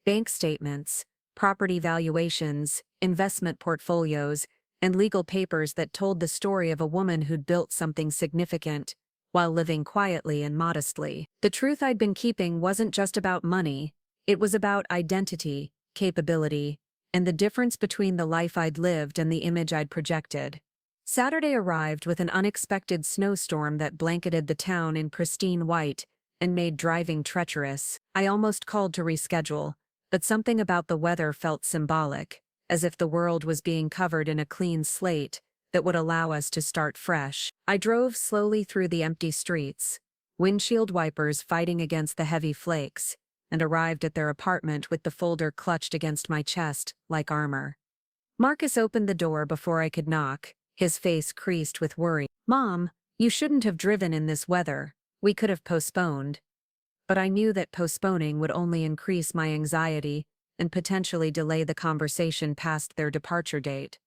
Bank statements, property valuations, investment portfolios, and legal papers that told the story of a woman who'd built something significant while living quietly and modestly. The truth I'd been keeping wasn't just about money, it was about identity, capability, and the difference between the life I'd lived and the image I'd projected. Saturday arrived with an unexpected snowstorm that blanketed the town in pristine white and made driving treacherous. I almost called to reschedule, but something about the weather felt symbolic, as if the world was being covered in a clean slate that would allow us to start fresh. I drove slowly through the empty streets, windshield wipers fighting against the heavy flakes, and arrived at their apartment with the folder clutched against my chest like armor. Marcus opened the door before I could knock, his face creased with worry. "Mom, you shouldn't have driven in this weather. We could have postponed." But I knew that postponing would only increase my anxiety and potentially delay the conversation past their departure date.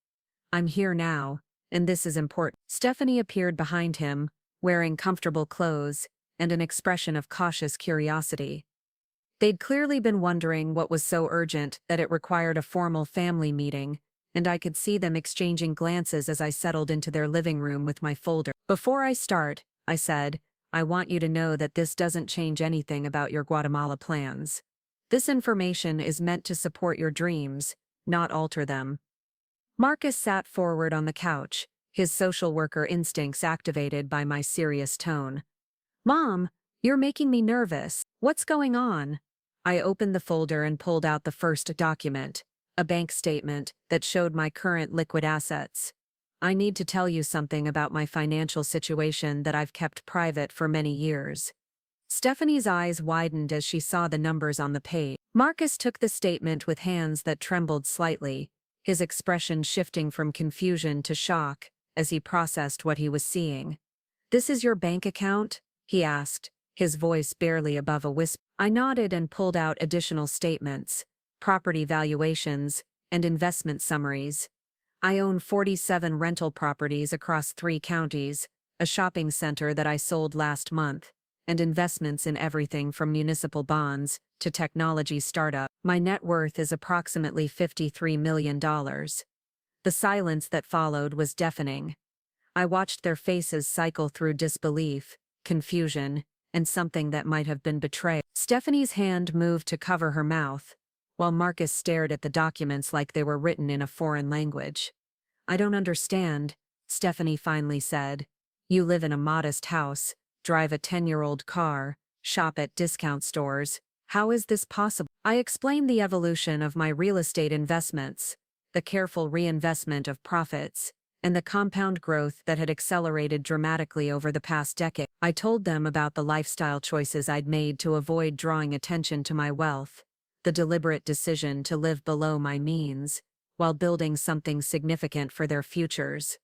"I'm here now, and this is important." Stephanie appeared behind him, wearing comfortable clothes and an expression of cautious curiosity. They'd clearly been wondering what was so urgent that it required a formal family meeting, and I could see them exchanging glances as I settled into their living room with my folder. "Before I start," I said, "I want you to know that this doesn't change anything about your Guatemala plans. This information is meant to support your dreams, not alter them." Marcus sat forward on the couch, his social worker instincts activated by my serious tone. "Mom, you're making me nervous. What's going on?" I opened the folder and pulled out the first document, a bank statement that showed my current liquid assets. "I need to tell you something about my financial situation that I've kept private for many years." Stephanie's eyes widened as she saw the numbers on the page. Marcus took the statement with hands that trembled slightly, his expression shifting from confusion to shock as he processed what he was seeing. "This is your bank account?" he asked, his voice barely above a whisper. I nodded and pulled out additional statements, property valuations, and investment summaries. "I own 47 rental properties across 3 counties, a shopping center that I sold last month, and investments in everything from municipal bonds to technology startup. My net worth is approximately $53 million. The silence that followed was deafening. I watched their faces cycle through disbelief, confusion, and something that might have been betrayal. Stephanie's hand moved to cover her mouth, while Marcus stared at the documents like they were written in a foreign language. I don't understand, Stephanie finally said. You live in a modest house, drive a 10-year-old car, shop at discount stores. How is this possible? I explained the evolution of my real estate investments, the careful reinvestment of profits, and the compound growth that had accelerated dramatically over the past decade. I told them about the lifestyle choices I'd made to avoid drawing attention to my wealth, the deliberate decision to live below my means, while building something significant for their futures.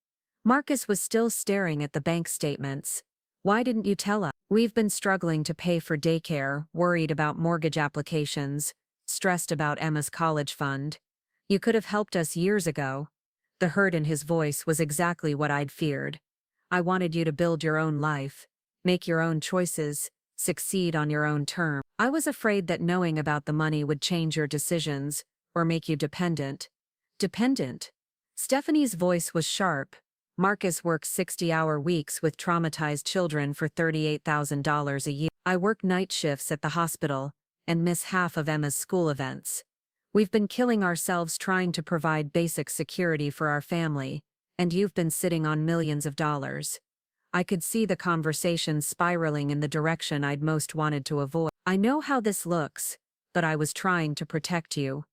Marcus was still staring at the bank statements. Why didn't you tell us? We've been struggling to pay for daycare, worried about mortgage applications, stressed about Emma's college fund. You could have helped us years ago. The hurt in his voice was exactly what I'd feared. I wanted you to build your own life, make your own choices, succeed on your own terms. I was afraid that knowing about the money would change your decisions, or make you dependent. Dependent? Stephanie's voice was sharp. Marcus works 60-hour weeks with traumatized children for $38,000 a year. I work night shifts at the hospital and miss half of Emma's school events. We've been killing ourselves trying to provide basic security for our family, and you've been sitting on millions of dollars. I could see the conversation spiraling in the direction I'd most wanted to avoid. I know how this looks, but I was trying to protect you.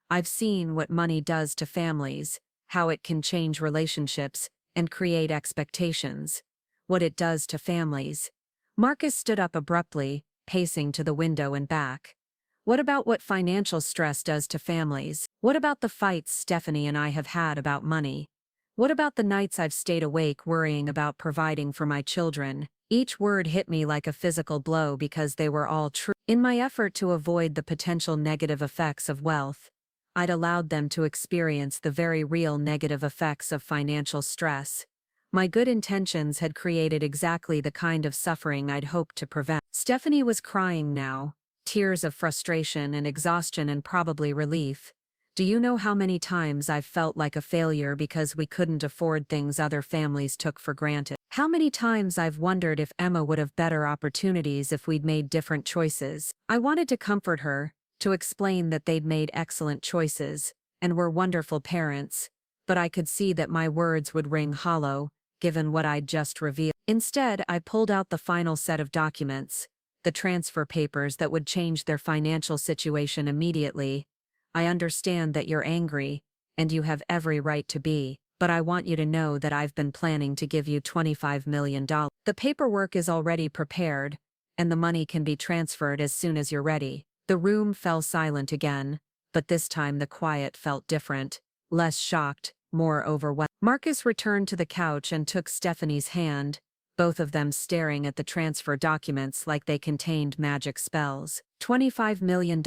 I've seen what money does to families, how it can change relationships and create expectations. What it does to families. Marcus stood up abruptly, pacing to the window and back. What about what financial stress does to families? What about the fights Stephanie and I have had about money? What about the nights I've stayed awake worrying about providing for my children? Each word hit me like a physical blow because they were all true. In my effort to avoid the potential negative effects of wealth, I'd allowed them to experience the very real negative effects of financial stress. My good intentions had created exactly the kind of suffering I'd hoped to prevent. Stephanie was crying now. Tears of frustration and exhaustion and probably relief. Do you know how many times I've felt like a failure because we couldn't afford things other families took for granted? How many times I've wondered if Emma would have better opportunities if we'd made different choices? I wanted to comfort her, to explain that they'd made excellent choices, and were wonderful parents, but I could see that my words would ring hollow, given what I'd just revealed. Instead, I pulled out the final set of documents, the transfer papers that would change their financial situation immediately. I understand that you're angry, and you have every right to be, but I want you to know that I've been planning to give you $25 million. The paperwork is already prepared, and the money can be transferred as soon as you're ready. The room fell silent again, but this time the quiet felt different, less shocked, more overwhelmed. Marcus returned to the couch and took Stephanie's hand, both of them staring at the transfer documents like they contained magic spells. $25 million,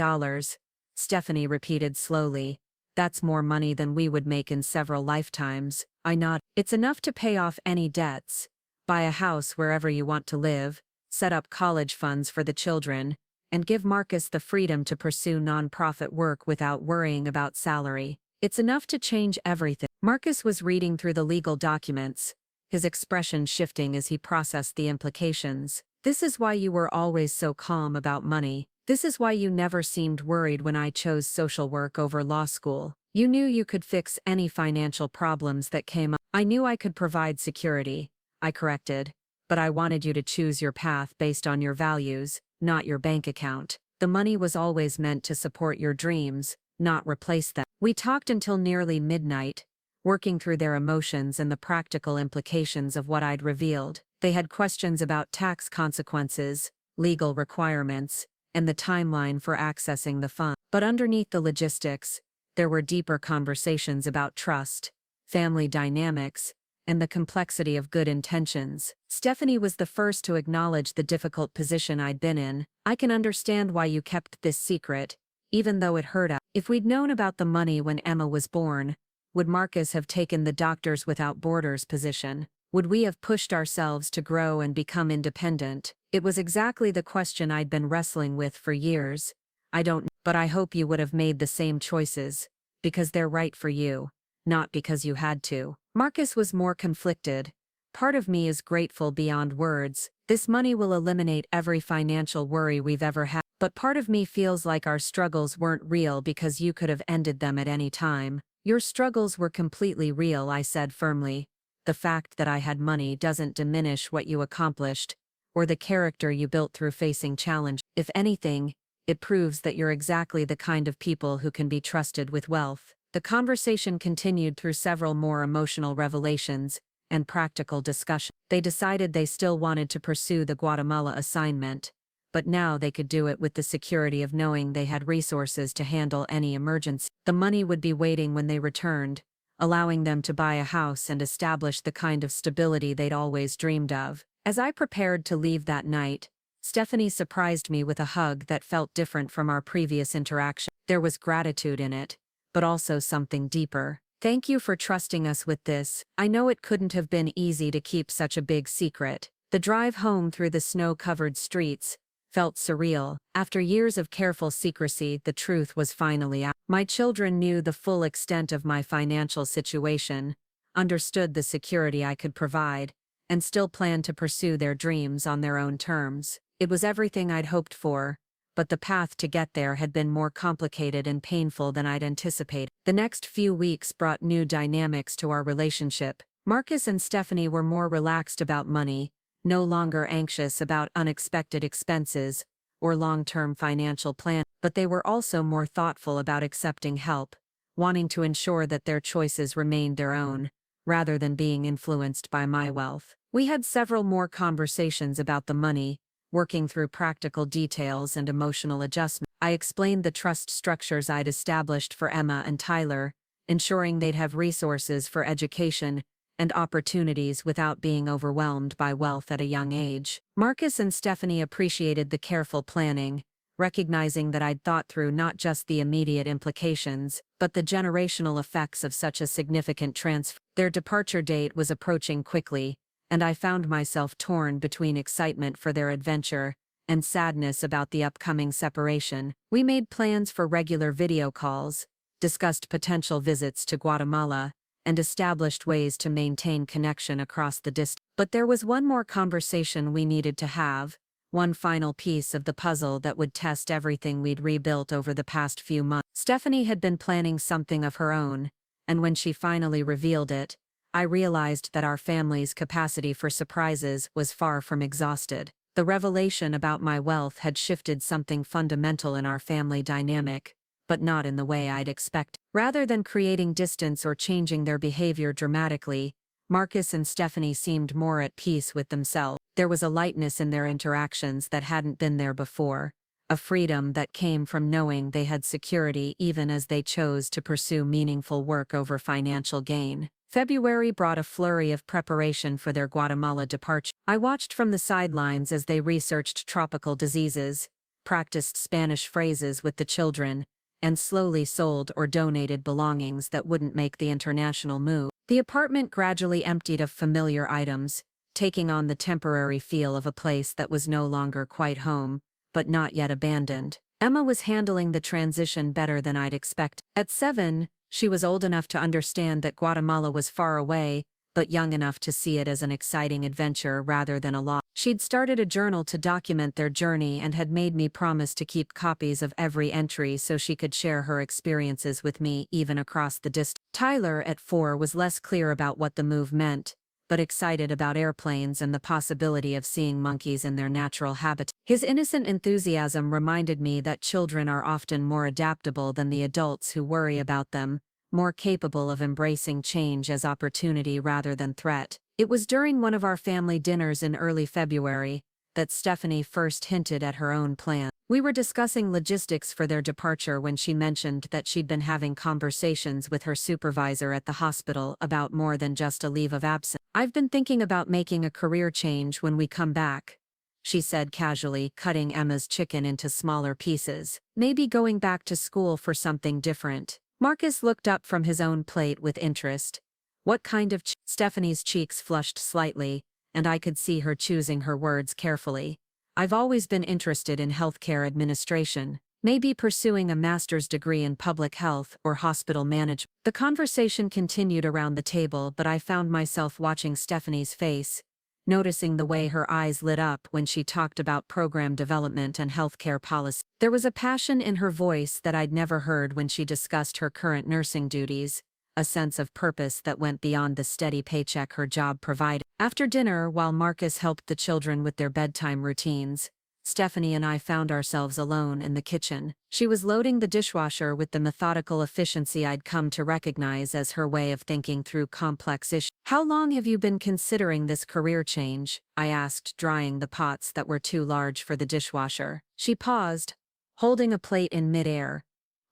Stephanie repeated slowly. That's more money than we would make in several lifetimes. I nodded. It's enough to pay off any debts, buy a house wherever you want to live, set up college funds for the children, and give Marcus the freedom to pursue nonprofit work without worrying about salary. It's enough to change everything. Marcus was reading through the legal documents, his expression shifting as he processed the implications. This is why you were always so calm about money. This is why you never seemed worried when I chose social work over law school. You knew you could fix any financial problems that came up. I knew I could provide security, I corrected, but I wanted you to choose your path based on your values, not your bank account. The money was always meant to support your dreams, not replace them. We talked until nearly midnight, working through their emotions and the practical implications of what I'd revealed. They had questions about tax consequences, legal requirements, and the timeline for accessing the fund. But underneath the logistics, there were deeper conversations about trust, family dynamics, and the complexity of good intentions. Stephanie was the first to acknowledge the difficult position I'd been in. I can understand why you kept this secret, even though it hurt us. If we'd known about the money when Emma was born, would Marcus have taken the Doctors Without Borders position? Would we have pushed ourselves to grow and become independent? It was exactly the question I'd been wrestling with for years. I don't, but I hope you would have made the same choices, because they're right for you, not because you had to. Marcus was more conflicted. Part of me is grateful beyond words. This money will eliminate every financial worry we've ever had. But part of me feels like our struggles weren't real because you could have ended them at any time. Your struggles were completely real, I said firmly. The fact that I had money doesn't diminish what you accomplished, or the character you built through facing challenge. If anything, it proves that you're exactly the kind of people who can be trusted with wealth. The conversation continued through several more emotional revelations and practical discussion. They decided they still wanted to pursue the Guatemala assignment, but now they could do it with the security of knowing they had resources to handle any emergency. The money would be waiting when they returned, allowing them to buy a house and establish the kind of stability they'd always dreamed of. As I prepared to leave that night, Stephanie surprised me with a hug that felt different from our previous interaction. There was gratitude in it, but also something deeper. Thank you for trusting us with this. I know it couldn't have been easy to keep such a big secret. The drive home through the snow-covered streets felt surreal. After years of careful secrecy, the truth was finally out. My children knew the full extent of my financial situation, understood the security I could provide, and still planned to pursue their dreams on their own terms. It was everything I'd hoped for, but the path to get there had been more complicated and painful than I'd anticipated. The next few weeks brought new dynamics to our relationship. Marcus and Stephanie were more relaxed about money, no longer anxious about unexpected expenses or long-term financial plans, but they were also more thoughtful about accepting help, wanting to ensure that their choices remained their own, rather than being influenced by my wealth. We had several more conversations about the money, working through practical details and emotional adjustment. I explained the trust structures I'd established for Emma and Tyler, ensuring they'd have resources for education and opportunities without being overwhelmed by wealth at a young age. Marcus and Stephanie appreciated the careful planning, recognizing that I'd thought through not just the immediate implications, but the generational effects of such a significant transfer. Their departure date was approaching quickly, and I found myself torn between excitement for their adventure and sadness about the upcoming separation. We made plans for regular video calls, discussed potential visits to Guatemala, and established ways to maintain connection across the distance. But there was one more conversation we needed to have, one final piece of the puzzle that would test everything we'd rebuilt over the past few months. Stephanie had been planning something of her own, and when she finally revealed it, I realized that our family's capacity for surprises was far from exhausted. The revelation about my wealth had shifted something fundamental in our family dynamic, but not in the way I'd expected. Rather than creating distance or changing their behavior dramatically, Marcus and Stephanie seemed more at peace with themselves. There was a lightness in their interactions that hadn't been there before, a freedom that came from knowing they had security even as they chose to pursue meaningful work over financial gain. February brought a flurry of preparation for their Guatemala departure. I watched from the sidelines as they researched tropical diseases, practiced Spanish phrases with the children, and slowly sold or donated belongings that wouldn't make the international move. The apartment gradually emptied of familiar items, taking on the temporary feel of a place that was no longer quite home, but not yet abandoned. Emma was handling the transition better than I'd expected. At 7, she was old enough to understand that Guatemala was far away, but young enough to see it as an exciting adventure rather than a loss. She'd started a journal to document their journey and had made me promise to keep copies of every entry so she could share her experiences with me even across the distance. Tyler, at 4, was less clear about what the move meant, but excited about airplanes and the possibility of seeing monkeys in their natural habitat. His innocent enthusiasm reminded me that children are often more adaptable than the adults who worry about them, more capable of embracing change as opportunity rather than threat. It was during one of our family dinners in early February that Stephanie first hinted at her own plan. We were discussing logistics for their departure when she mentioned that she'd been having conversations with her supervisor at the hospital about more than just a leave of absence. "I've been thinking about making a career change when we come back," she said casually, cutting Emma's chicken into smaller pieces. "Maybe going back to school for something different." Marcus looked up from his own plate with interest. What kind of Stephanie's cheeks flushed slightly, and I could see her choosing her words carefully. I've always been interested in healthcare administration, maybe pursuing a master's degree in public health or hospital management. The conversation continued around the table, but I found myself watching Stephanie's face, noticing the way her eyes lit up when she talked about program development and healthcare policy. There was a passion in her voice that I'd never heard when she discussed her current nursing duties, a sense of purpose that went beyond the steady paycheck her job provided. After dinner, while Marcus helped the children with their bedtime routines, Stephanie and I found ourselves alone in the kitchen. She was loading the dishwasher with the methodical efficiency I'd come to recognize as her way of thinking through complex issues. "How long have you been considering this career change?" I asked, drying the pots that were too large for the dishwasher. She paused, holding a plate in midair.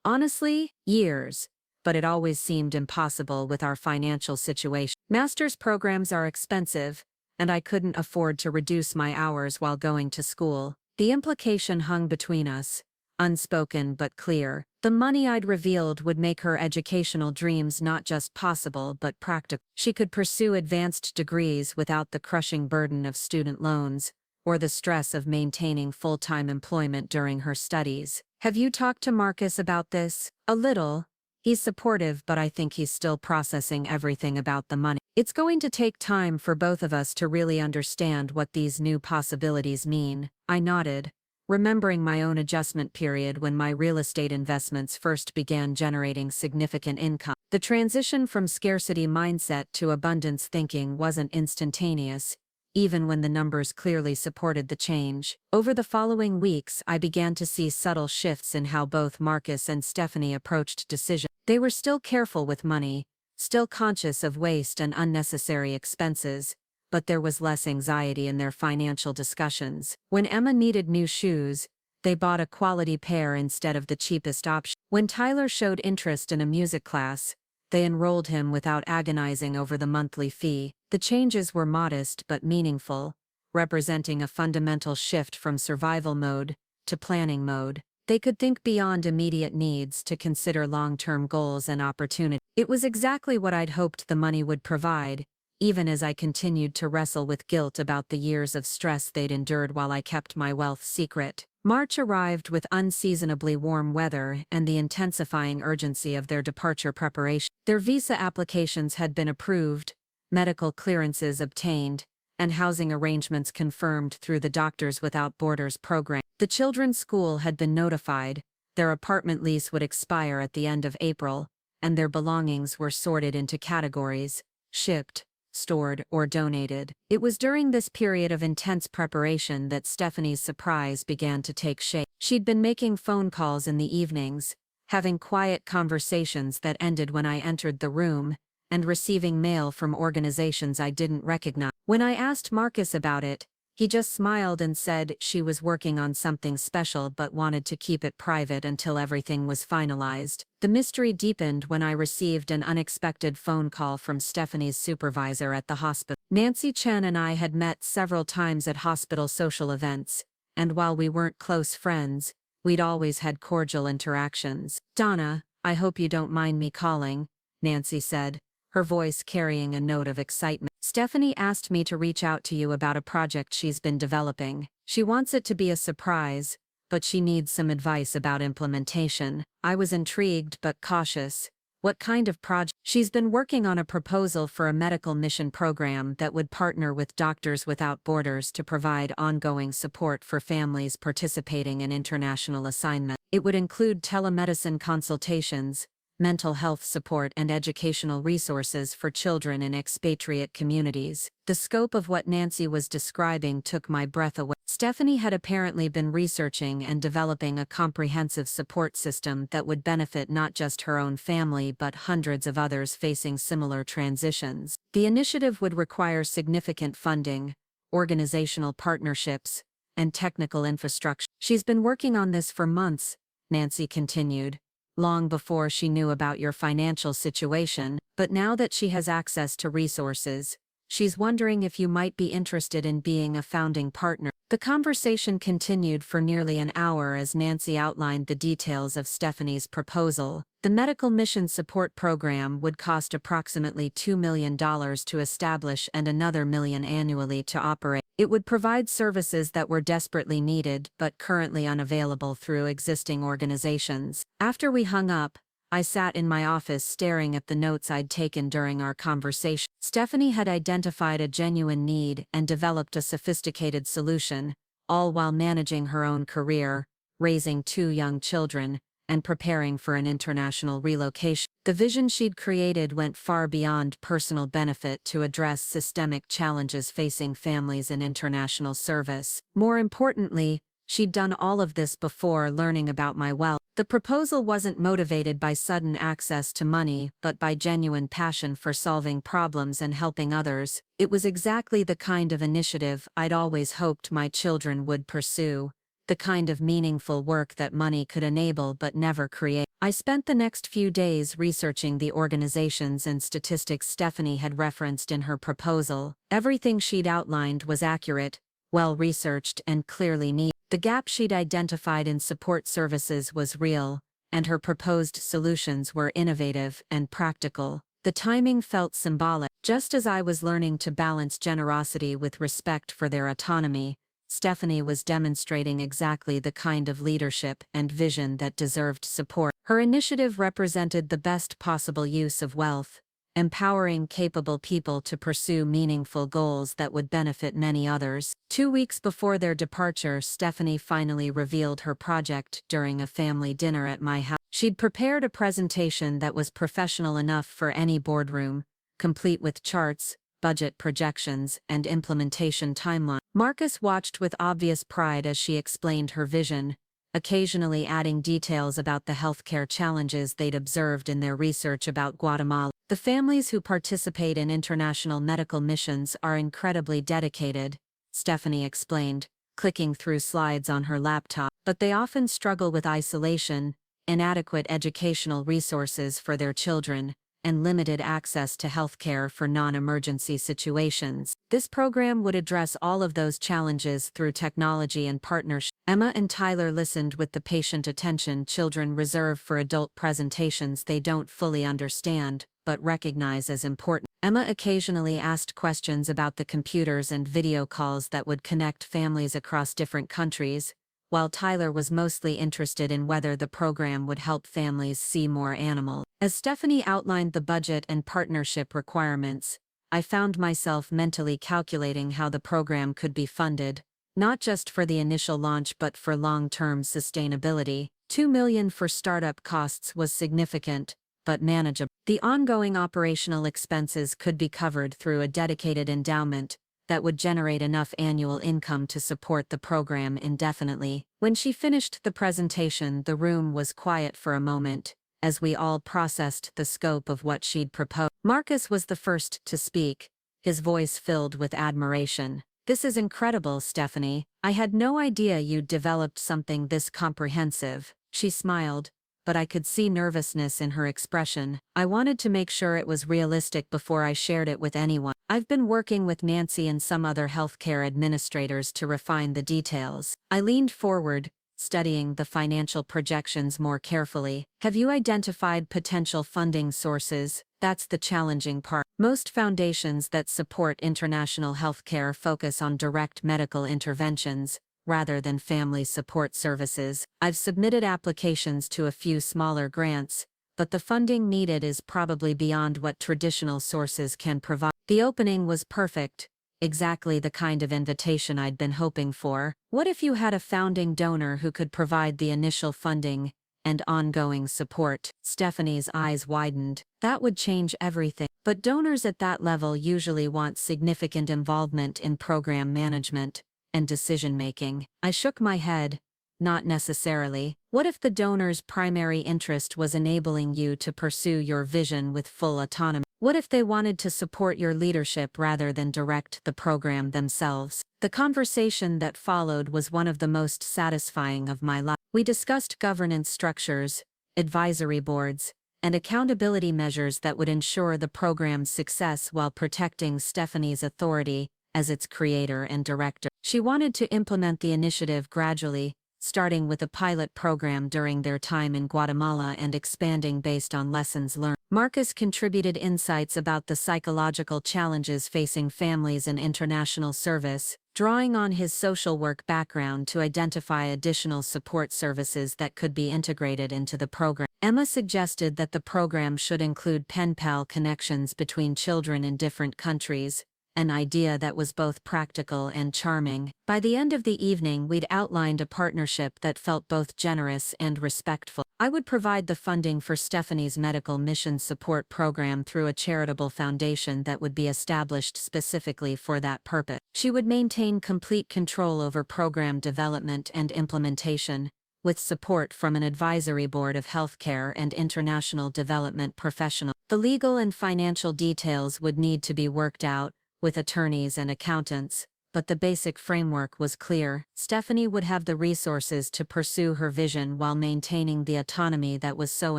"Honestly, years. But it always seemed impossible with our financial situation. Master's programs are expensive, and I couldn't afford to reduce my hours while going to school." The implication hung between us, unspoken but clear. The money I'd revealed would make her educational dreams not just possible but practical. She could pursue advanced degrees without the crushing burden of student loans, or the stress of maintaining full-time employment during her studies. "Have you talked to Marcus about this?" "A little. He's supportive, but I think he's still processing everything about the money. It's going to take time for both of us to really understand what these new possibilities mean." I nodded, remembering my own adjustment period when my real estate investments first began generating significant income. The transition from scarcity mindset to abundance thinking wasn't instantaneous, even when the numbers clearly supported the change. Over the following weeks, I began to see subtle shifts in how both Marcus and Stephanie approached decisions. They were still careful with money, still conscious of waste and unnecessary expenses, but there was less anxiety in their financial discussions. When Emma needed new shoes, they bought a quality pair instead of the cheapest option. When Tyler showed interest in a music class, they enrolled him without agonizing over the monthly fee. The changes were modest but meaningful, representing a fundamental shift from survival mode to planning mode. They could think beyond immediate needs to consider long-term goals and opportunities. It was exactly what I'd hoped the money would provide, even as I continued to wrestle with guilt about the years of stress they'd endured while I kept my wealth secret. March arrived with unseasonably warm weather and the intensifying urgency of their departure preparation. Their visa applications had been approved, medical clearances obtained, and housing arrangements confirmed through the Doctors Without Borders program. The children's school had been notified, their apartment lease would expire at the end of April, and their belongings were sorted into categories: shipped, stored, or donated. It was during this period of intense preparation that Stephanie's surprise began to take shape. She'd been making phone calls in the evenings, having quiet conversations that ended when I entered the room, and receiving mail from organizations I didn't recognize. When I asked Marcus about it, he just smiled and said she was working on something special but wanted to keep it private until everything was finalized. The mystery deepened when I received an unexpected phone call from Stephanie's supervisor at the hospital. Nancy Chen and I had met several times at hospital social events, and while we weren't close friends, we'd always had cordial interactions. "Donna, I hope you don't mind me calling," Nancy said, her voice carrying a note of excitement. "Stephanie asked me to reach out to you about a project she's been developing. She wants it to be a surprise, but she needs some advice about implementation." I was intrigued but cautious. "What kind of project?" "She's been working on a proposal for a medical mission program that would partner with Doctors Without Borders to provide ongoing support for families participating in international assignment. It would include telemedicine consultations, mental health support, and educational resources for children in expatriate communities." The scope of what Nancy was describing took my breath away. Stephanie had apparently been researching and developing a comprehensive support system that would benefit not just her own family but hundreds of others facing similar transitions. The initiative would require significant funding, organizational partnerships, and technical infrastructure. "She's been working on this for months," Nancy continued, "long before she knew about your financial situation, but now that she has access to resources, she's wondering if you might be interested in being a founding partner." The conversation continued for nearly an hour as Nancy outlined the details of Stephanie's proposal. The Medical Mission Support Program would cost approximately $2 million to establish and another $1 million annually to operate. It would provide services that were desperately needed but currently unavailable through existing organizations. After we hung up, I sat in my office staring at the notes I'd taken during our conversation. Stephanie had identified a genuine need and developed a sophisticated solution, all while managing her own career, raising 2 young children, and preparing for an international relocation. The vision she'd created went far beyond personal benefit to address systemic challenges facing families in international service. More importantly, she'd done all of this before learning about my wealth. The proposal wasn't motivated by sudden access to money but by genuine passion for solving problems and helping others. It was exactly the kind of initiative I'd always hoped my children would pursue, the kind of meaningful work that money could enable but never create. I spent the next few days researching the organizations and statistics Stephanie had referenced in her proposal. Everything she'd outlined was accurate, well-researched, and clearly needed. The gap she'd identified in support services was real, and her proposed solutions were innovative and practical. The timing felt symbolic. Just as I was learning to balance generosity with respect for their autonomy, Stephanie was demonstrating exactly the kind of leadership and vision that deserved support. Her initiative represented the best possible use of wealth, empowering capable people to pursue meaningful goals that would benefit many others. 2 weeks before their departure, Stephanie finally revealed her project during a family dinner at my house. She'd prepared a presentation that was professional enough for any boardroom, complete with charts, budget projections, and implementation timeline. Marcus watched with obvious pride as she explained her vision, occasionally adding details about the healthcare challenges they'd observed in their research about Guatemala. The families who participate in international medical missions are incredibly dedicated, Stephanie explained, clicking through slides on her laptop, but they often struggle with isolation, inadequate educational resources for their children, and limited access to healthcare for non-emergency situations. This program would address all of those challenges through technology and partnership. Emma and Tyler listened with the patient attention children reserve for adult presentations they don't fully understand, but recognize as important. Emma occasionally asked questions about the computers and video calls that would connect families across different countries, while Tyler was mostly interested in whether the program would help families see more animals. As Stephanie outlined the budget and partnership requirements, I found myself mentally calculating how the program could be funded, not just for the initial launch but for long-term sustainability. $2 million for startup costs was significant, but manageable. The ongoing operational expenses could be covered through a dedicated endowment that would generate enough annual income to support the program indefinitely. When she finished the presentation, the room was quiet for a moment, as we all processed the scope of what she'd proposed. Marcus was the first to speak, his voice filled with admiration. "This is incredible, Stephanie. I had no idea you'd developed something this comprehensive." She smiled, but I could see nervousness in her expression. "I wanted to make sure it was realistic before I shared it with anyone. I've been working with Nancy and some other healthcare administrators to refine the details." I leaned forward, studying the financial projections more carefully. "Have you identified potential funding sources?" That's the challenging part. Most foundations that support international healthcare focus on direct medical interventions, rather than family support services. I've submitted applications to a few smaller grants, but the funding needed is probably beyond what traditional sources can provide. The opening was perfect, exactly the kind of invitation I'd been hoping for. What if you had a founding donor who could provide the initial funding and ongoing support? Stephanie's eyes widened. That would change everything. But donors at that level usually want significant involvement in program management and decision-making. I shook my head. Not necessarily. What if the donor's primary interest was enabling you to pursue your vision with full autonomy? What if they wanted to support your leadership rather than direct the program themselves? The conversation that followed was one of the most satisfying of my life. We discussed governance structures, advisory boards, and accountability measures that would ensure the program's success while protecting Stephanie's authority as its creator and director. She wanted to implement the initiative gradually, starting with a pilot program during their time in Guatemala and expanding based on lessons learned. Marcus contributed insights about the psychological challenges facing families in international service, drawing on his social work background to identify additional support services that could be integrated into the program. Emma suggested that the program should include pen pal connections between children in different countries, an idea that was both practical and charming. By the end of the evening, we'd outlined a partnership that felt both generous and respectful. I would provide the funding for Stephanie's medical mission support program through a charitable foundation that would be established specifically for that purpose. She would maintain complete control over program development and implementation, with support from an advisory board of healthcare and international development professionals. The legal and financial details would need to be worked out with attorneys and accountants, but the basic framework was clear. Stephanie would have the resources to pursue her vision while maintaining the autonomy that was so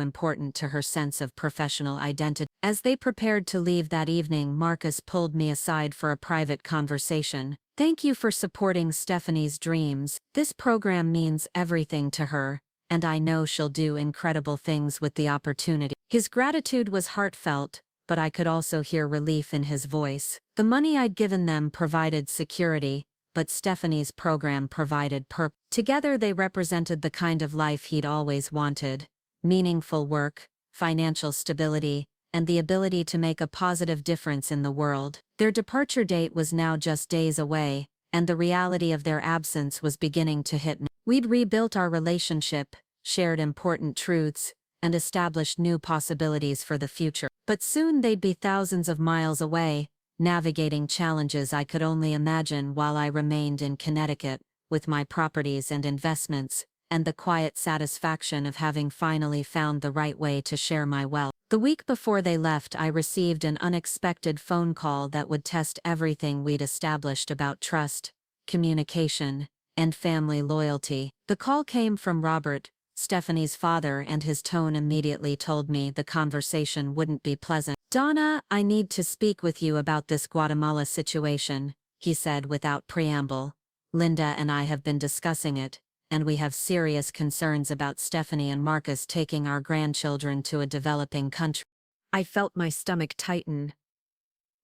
important to her sense of professional identity. As they prepared to leave that evening, Marcus pulled me aside for a private conversation. "Thank you for supporting Stephanie's dreams. This program means everything to her, and I know she'll do incredible things with the opportunity." His gratitude was heartfelt, but I could also hear relief in his voice. The money I'd given them provided security, but Stephanie's program provided purpose. Together they represented the kind of life he'd always wanted: meaningful work, financial stability, and the ability to make a positive difference in the world. Their departure date was now just days away, and the reality of their absence was beginning to hit me. We'd rebuilt our relationship, shared important truths, and established new possibilities for the future. But soon they'd be thousands of miles away, navigating challenges I could only imagine while I remained in Connecticut, with my properties and investments, and the quiet satisfaction of having finally found the right way to share my wealth. The week before they left, I received an unexpected phone call that would test everything we'd established about trust, communication, and family loyalty. The call came from Robert, Stephanie's father, and his tone immediately told me the conversation wouldn't be pleasant. "Donna, I need to speak with you about this Guatemala situation," he said without preamble. "Linda and I have been discussing it, and we have serious concerns about Stephanie and Marcus taking our grandchildren to a developing country." I felt my stomach tighten.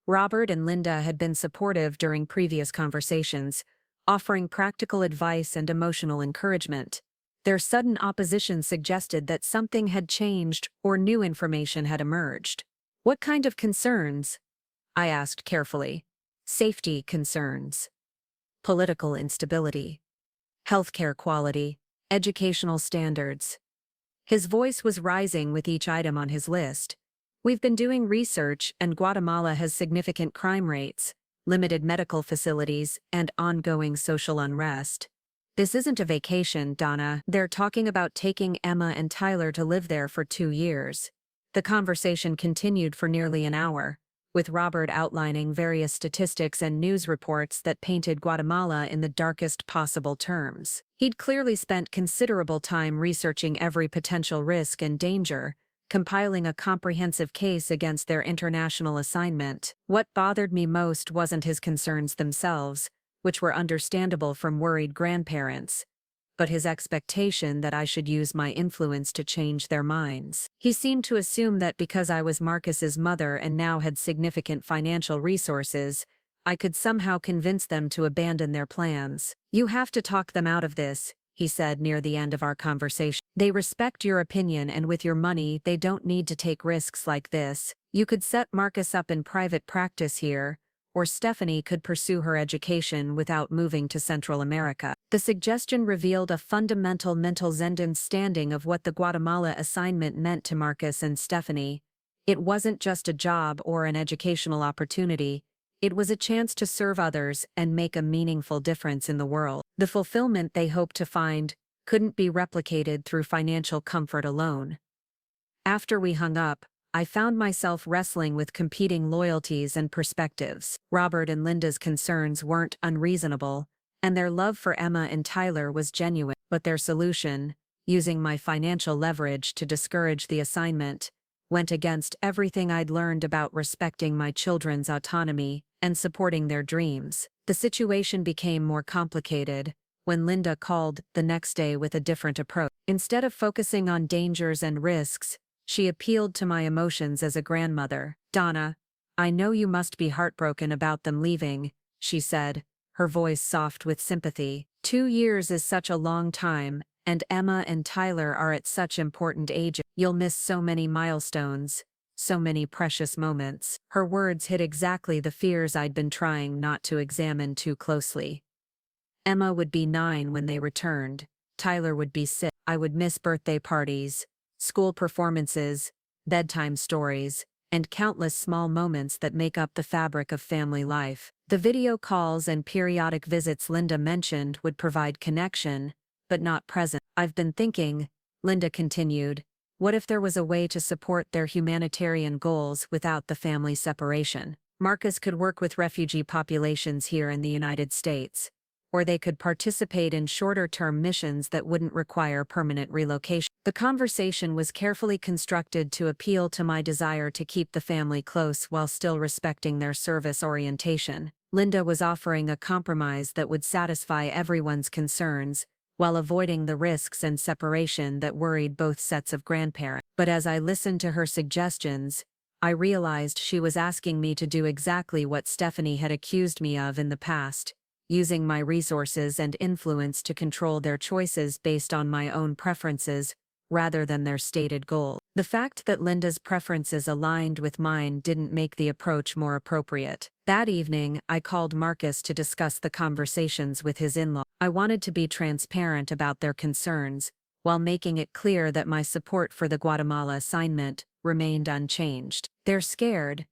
Robert and Linda had been supportive during previous conversations, offering practical advice and emotional encouragement. Their sudden opposition suggested that something had changed or new information had emerged. "What kind of concerns?" I asked carefully. "Safety concerns, political instability, healthcare quality, educational standards." His voice was rising with each item on his list. "We've been doing research, and Guatemala has significant crime rates, limited medical facilities, and ongoing social unrest. This isn't a vacation, Donna. They're talking about taking Emma and Tyler to live there for 2 years." The conversation continued for nearly an hour, with Robert outlining various statistics and news reports that painted Guatemala in the darkest possible terms. He'd clearly spent considerable time researching every potential risk and danger, compiling a comprehensive case against their international assignment. What bothered me most wasn't his concerns themselves, which were understandable from worried grandparents, but his expectation that I should use my influence to change their minds. He seemed to assume that because I was Marcus's mother and now had significant financial resources, I could somehow convince them to abandon their plans. "You have to talk them out of this," he said near the end of our conversation. "They respect your opinion, and with your money, they don't need to take risks like this. You could set Marcus up in private practice here, or Stephanie could pursue her education without moving to Central America." The suggestion revealed a fundamental mental understanding of what the Guatemala assignment meant to Marcus and Stephanie. It wasn't just a job or an educational opportunity. It was a chance to serve others and make a meaningful difference in the world. The fulfillment they hoped to find couldn't be replicated through financial comfort alone. After we hung up, I found myself wrestling with competing loyalties and perspectives. Robert and Linda's concerns weren't unreasonable, and their love for Emma and Tyler was genuine. But their solution, using my financial leverage to discourage the assignment, went against everything I'd learned about respecting my children's autonomy and supporting their dreams. The situation became more complicated when Linda called the next day with a different approach. Instead of focusing on dangers and risks, she appealed to my emotions as a grandmother. "Donna, I know you must be heartbroken about them leaving," she said, her voice soft with sympathy. 2 years is such a long time, and Emma and Tyler are at such important ages. You'll miss so many milestones, so many precious moments." Her words hit exactly the fears I'd been trying not to examine too closely. Emma would be 9 when they returned. Tyler would be 6. I would miss birthday parties, school performances, bedtime stories, and countless small moments that make up the fabric of family life. The video calls and periodic visits Linda mentioned would provide connection, but not presence. "I've been thinking," Linda continued, "what if there was a way to support their humanitarian goals without the family separation? Marcus could work with refugee populations here in the United States, or they could participate in shorter-term missions that wouldn't require permanent relocation." The conversation was carefully constructed to appeal to my desire to keep the family close while still respecting their service orientation. Linda was offering a compromise that would satisfy everyone's concerns, while avoiding the risks and separation that worried both sets of grandparents. But as I listened to her suggestions, I realized she was asking me to do exactly what Stephanie had accused me of in the past, using my resources and influence to control their choices based on my own preferences, rather than their stated goal. The fact that Linda's preferences aligned with mine didn't make the approach more appropriate. That evening, I called Marcus to discuss the conversations with his in-law. I wanted to be transparent about their concerns, while making it clear that my support for the Guatemala assignment remained unchanged. "They're scared,"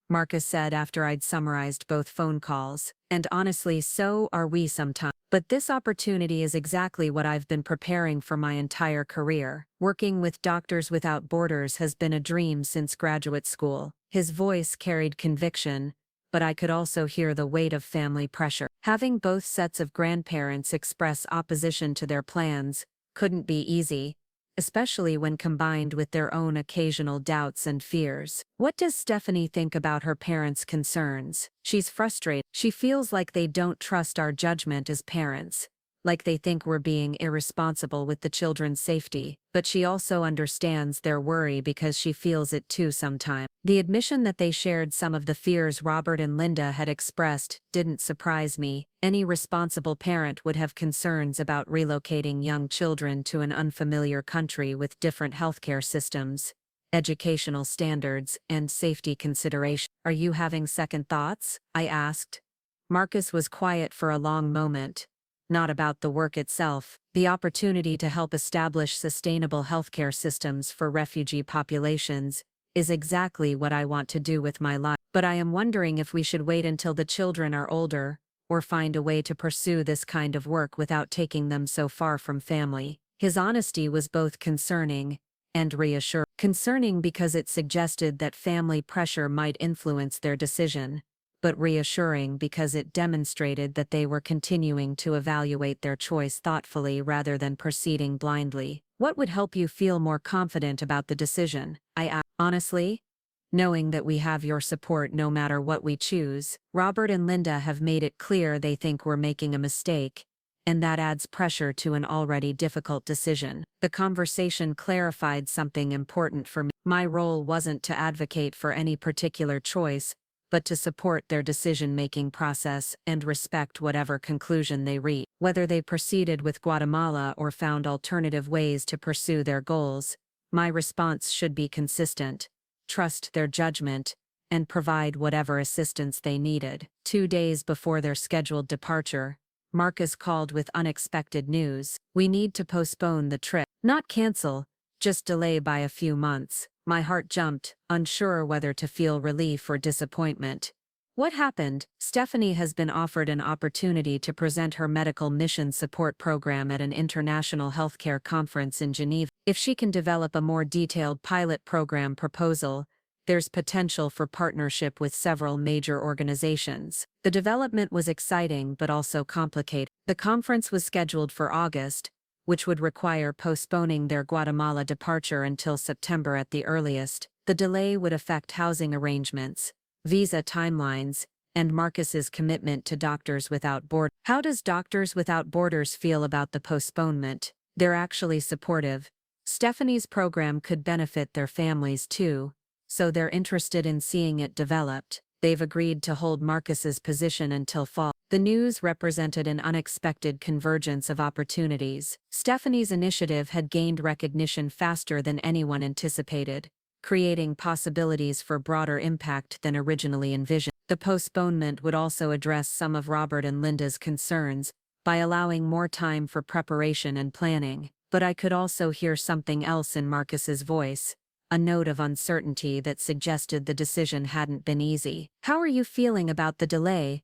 Marcus said after I'd summarized both phone calls, "and honestly so are we sometimes. But this opportunity is exactly what I've been preparing for my entire career. Working with Doctors Without Borders has been a dream since graduate school." His voice carried conviction, but I could also hear the weight of family pressure. Having both sets of grandparents express opposition to their plans couldn't be easy, especially when combined with their own occasional doubts and fears. "What does Stephanie think about her parents' concerns?" "She's frustrated. She feels like they don't trust our judgment as parents, like they think we're being irresponsible with the children's safety, but she also understands their worry because she feels it too sometimes." The admission that they shared some of the fears Robert and Linda had expressed didn't surprise me. Any responsible parent would have concerns about relocating young children to an unfamiliar country with different healthcare systems, educational standards, and safety considerations. "Are you having second thoughts?" I asked. Marcus was quiet for a long moment. "Not about the work itself. The opportunity to help establish sustainable healthcare systems for refugee populations is exactly what I want to do with my life. But I am wondering if we should wait until the children are older, or find a way to pursue this kind of work without taking them so far from family." His honesty was both concerning and reassuring. Concerning because it suggested that family pressure might influence their decision, but reassuring because it demonstrated that they were continuing to evaluate their choice thoughtfully rather than proceeding blindly. "What would help you feel more confident about the decision?" I asked. "Honestly, knowing that we have your support no matter what we choose. Robert and Linda have made it clear they think we're making a mistake, and that adds pressure to an already difficult decision." The conversation clarified something important for me. My role wasn't to advocate for any particular choice, but to support their decision-making process and respect whatever conclusion they reach. Whether they proceeded with Guatemala or found alternative ways to pursue their goals, my response should be consistent: trust their judgment, and provide whatever assistance they needed. 2 days before their scheduled departure, Marcus called with unexpected news. "We need to postpone the trip. Not cancel, just delay by a few months." My heart jumped, unsure whether to feel relief or disappointment. "What happened?" "Stephanie has been offered an opportunity to present her medical mission support program at an international healthcare conference in Geneva. If she can develop a more detailed pilot program proposal, there's potential for partnership with several major organizations." The development was exciting but also complicated. The conference was scheduled for August, which would require postponing their Guatemala departure until September at the earliest. The delay would affect housing arrangements, visa timelines, and Marcus's commitment to Doctors Without Borders. How does Doctors Without Borders feel about the postponement? They're actually supportive. Stephanie's program could benefit their families too, so they're interested in seeing it developed. They've agreed to hold Marcus's position until fall. The news represented an unexpected convergence of opportunities. Stephanie's initiative had gained recognition faster than anyone anticipated, creating possibilities for broader impact than originally envisioned. The postponement would also address some of Robert and Linda's concerns by allowing more time for preparation and planning. But I could also hear something else in Marcus's voice, a note of uncertainty that suggested the decision hadn't been easy. How are you feeling about the delay?